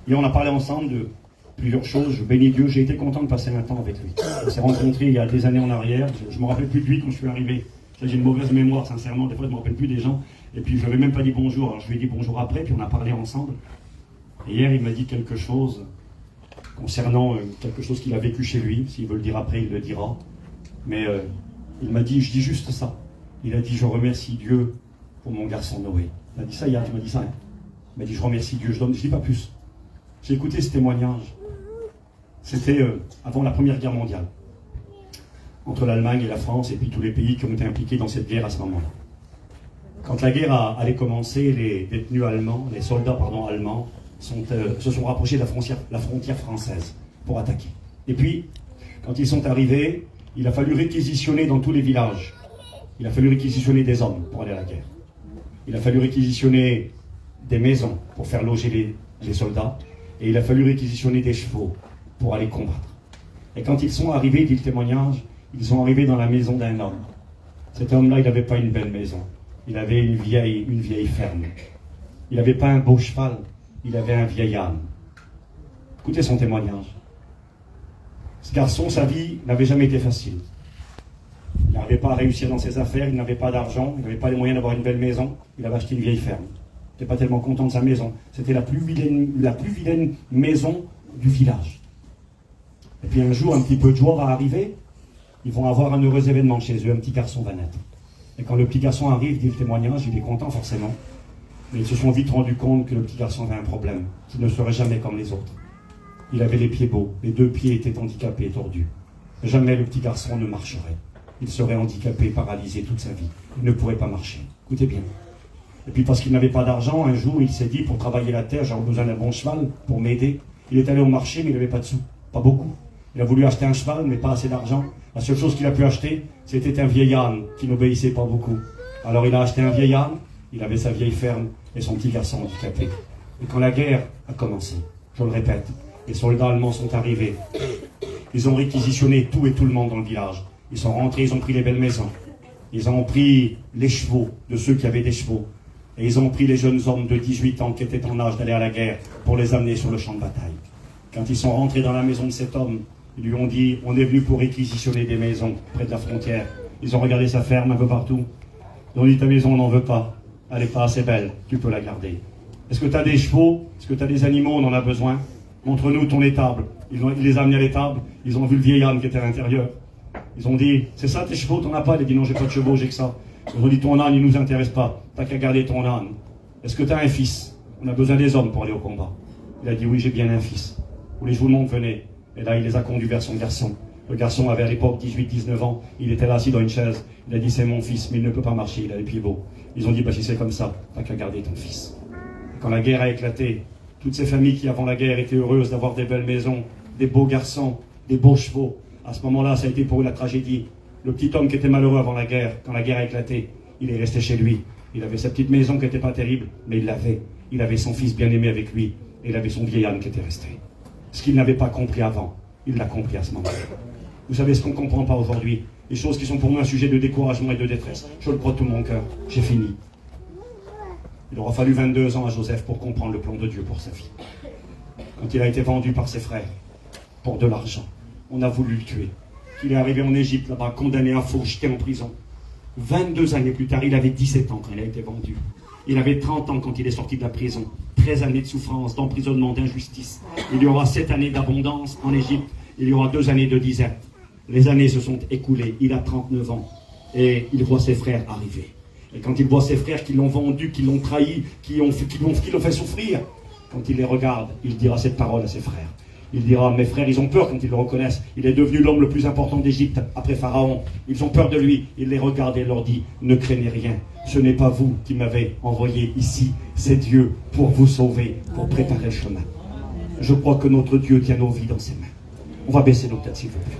Speaker 1: Et on a parlé ensemble de plusieurs choses. Je bénis Dieu, j'ai été content de passer un temps avec lui. On s'est rencontrés il y a des années en arrière. Je ne me rappelle plus de lui quand je suis arrivé. J'ai une mauvaise mémoire, sincèrement. Des fois, je ne me rappelle plus des gens. Et puis, je ne lui avais même pas dit bonjour. Alors, je lui ai dit bonjour après, puis on a parlé ensemble. Et hier, il m'a dit quelque chose concernant quelque chose qu'il a vécu chez lui. S'il veut le dire après, il le dira. Mais il m'a dit, je dis juste ça. Il a dit, je remercie Dieu pour mon garçon Noé. Il m'a dit ça hier, tu m'as dit ça. Hein. Il m'a dit, je remercie Dieu. Je dis pas plus. J'ai écouté ce témoignage. C'était avant la Première Guerre mondiale. Entre l'Allemagne et la France, et puis tous les pays qui ont été impliqués dans cette guerre à ce moment-là. Quand la guerre allait commencer, les détenus allemands, les soldats allemands, se sont rapprochés de la frontière française pour attaquer. Et puis, quand ils sont arrivés, il a fallu réquisitionner dans tous les villages. Il a fallu réquisitionner des hommes pour aller à la guerre. Il a fallu réquisitionner des maisons pour faire loger les soldats. Et il a fallu réquisitionner des chevaux pour aller combattre. Et quand ils sont arrivés, dit le témoignage, ils sont arrivés dans la maison d'un homme. Cet homme-là, il n'avait pas une belle maison. Il avait une vieille ferme. Il n'avait pas un beau cheval. Il avait un vieil âne. Écoutez son témoignage. Ce garçon, sa vie n'avait jamais été facile. Il n'arrivait pas à réussir dans ses affaires, il n'avait pas d'argent, il n'avait pas les moyens d'avoir une belle maison, il avait acheté une vieille ferme. Il n'était pas tellement content de sa maison. C'était la plus vilaine maison du village. Et puis un jour, un petit peu de joie va arriver, ils vont avoir un heureux événement chez eux, un petit garçon va naître. Et quand le petit garçon arrive, dit le témoignage, il est content forcément. Mais ils se sont vite rendus compte que le petit garçon avait un problème, qu'il ne serait jamais comme les autres. Il avait les pieds beaux, les 2 pieds étaient handicapés et tordus. Jamais le petit garçon ne marcherait. Il serait handicapé, paralysé toute sa vie. Il ne pourrait pas marcher. Écoutez bien. Et puis parce qu'il n'avait pas d'argent, un jour il s'est dit, pour travailler la terre, j'aurais besoin d'un bon cheval pour m'aider. Il est allé au marché, mais il n'avait pas de sous, pas beaucoup. Il a voulu acheter un cheval, mais pas assez d'argent. La seule chose qu'il a pu acheter, c'était un vieil âne qui n'obéissait pas beaucoup. Alors il a acheté un vieil âne, il avait sa vieille ferme et son petit garçon handicapé. Et quand la guerre a commencé, je le répète, les soldats allemands sont arrivés. Ils ont réquisitionné tout et tout le monde dans le village. Ils sont rentrés, ils ont pris les belles maisons. Ils ont pris les chevaux de ceux qui avaient des chevaux. Et ils ont pris les jeunes hommes de 18 ans qui étaient en âge d'aller à la guerre pour les amener sur le champ de bataille. Quand ils sont rentrés dans la maison de cet homme, ils lui ont dit, on est venu pour réquisitionner des maisons près de la frontière. Ils ont regardé sa ferme un peu partout. Ils ont dit, ta maison, on n'en veut pas. Elle n'est pas assez belle, tu peux la garder. Est-ce que tu as des chevaux? Est-ce que tu as des animaux? On en a besoin. Montre-nous ton étable. Il les a amenés à l'étable. Ils ont vu le vieil âne qui était à l'intérieur. Ils ont dit, c'est ça tes chevaux? T'en as pas? Il a dit, non, j'ai pas de chevaux, j'ai que ça. Ils ont dit, ton âne, il nous intéresse pas. T'as qu'à garder ton âne. Est-ce que tu as un fils? On a besoin des hommes pour aller au combat. Il a dit, oui, j'ai bien un fils. Où les jouements venaient. Et là, il les a conduits vers son garçon. Le garçon avait à l'époque 18-19 ans. Il était là assis dans une chaise. Il a dit, c'est mon fils, mais il ne peut pas marcher. Il a les pieds beaux. Ils ont dit, bah, si c'est comme ça, t'as qu'à garder ton fils. Et quand la guerre a éclaté, toutes ces familles qui, avant la guerre, étaient heureuses d'avoir des belles maisons, des beaux garçons, des beaux chevaux. À ce moment-là, ça a été pour eux la tragédie. Le petit homme qui était malheureux avant la guerre, quand la guerre a éclaté, il est resté chez lui. Il avait sa petite maison qui n'était pas terrible, mais il l'avait. Il avait son fils bien-aimé avec lui. Et il avait son vieil âne qui était resté. Ce qu'il n'avait pas compris avant, il l'a compris à ce moment-là. Vous savez ce qu'on ne comprend pas aujourd'hui? Les choses qui sont pour moi un sujet de découragement et de détresse. Je le crois de tout mon cœur. J'ai fini. Il aura fallu 22 ans à Joseph pour comprendre le plan de Dieu pour sa vie. Quand il a été vendu par ses frères pour de l'argent, on a voulu le tuer. Il est arrivé en Égypte, là-bas, condamné à faux, jeté en prison. 22 années plus tard, il avait 17 ans quand il a été vendu. Il avait 30 ans quand il est sorti de la prison. 13 années de souffrance, d'emprisonnement, d'injustice. Il y aura 7 années d'abondance en Égypte. Il y aura 2 années de disette. Les années se sont écoulées. Il a 39 ans. Et il voit ses frères arriver. Et quand il voit ses frères qui l'ont vendu, qui l'ont trahi, qui l'ont fait souffrir, quand il les regarde, il dira cette parole à ses frères. Il dira, mes frères, ils ont peur quand ils le reconnaissent. Il est devenu l'homme le plus important d'Égypte après Pharaon. Ils ont peur de lui. Il les regarde et leur dit, ne craignez rien. Ce n'est pas vous qui m'avez envoyé ici. C'est Dieu pour vous sauver, pour préparer le chemin. Je crois que notre Dieu tient nos vies dans ses mains. On va baisser nos têtes, s'il vous plaît.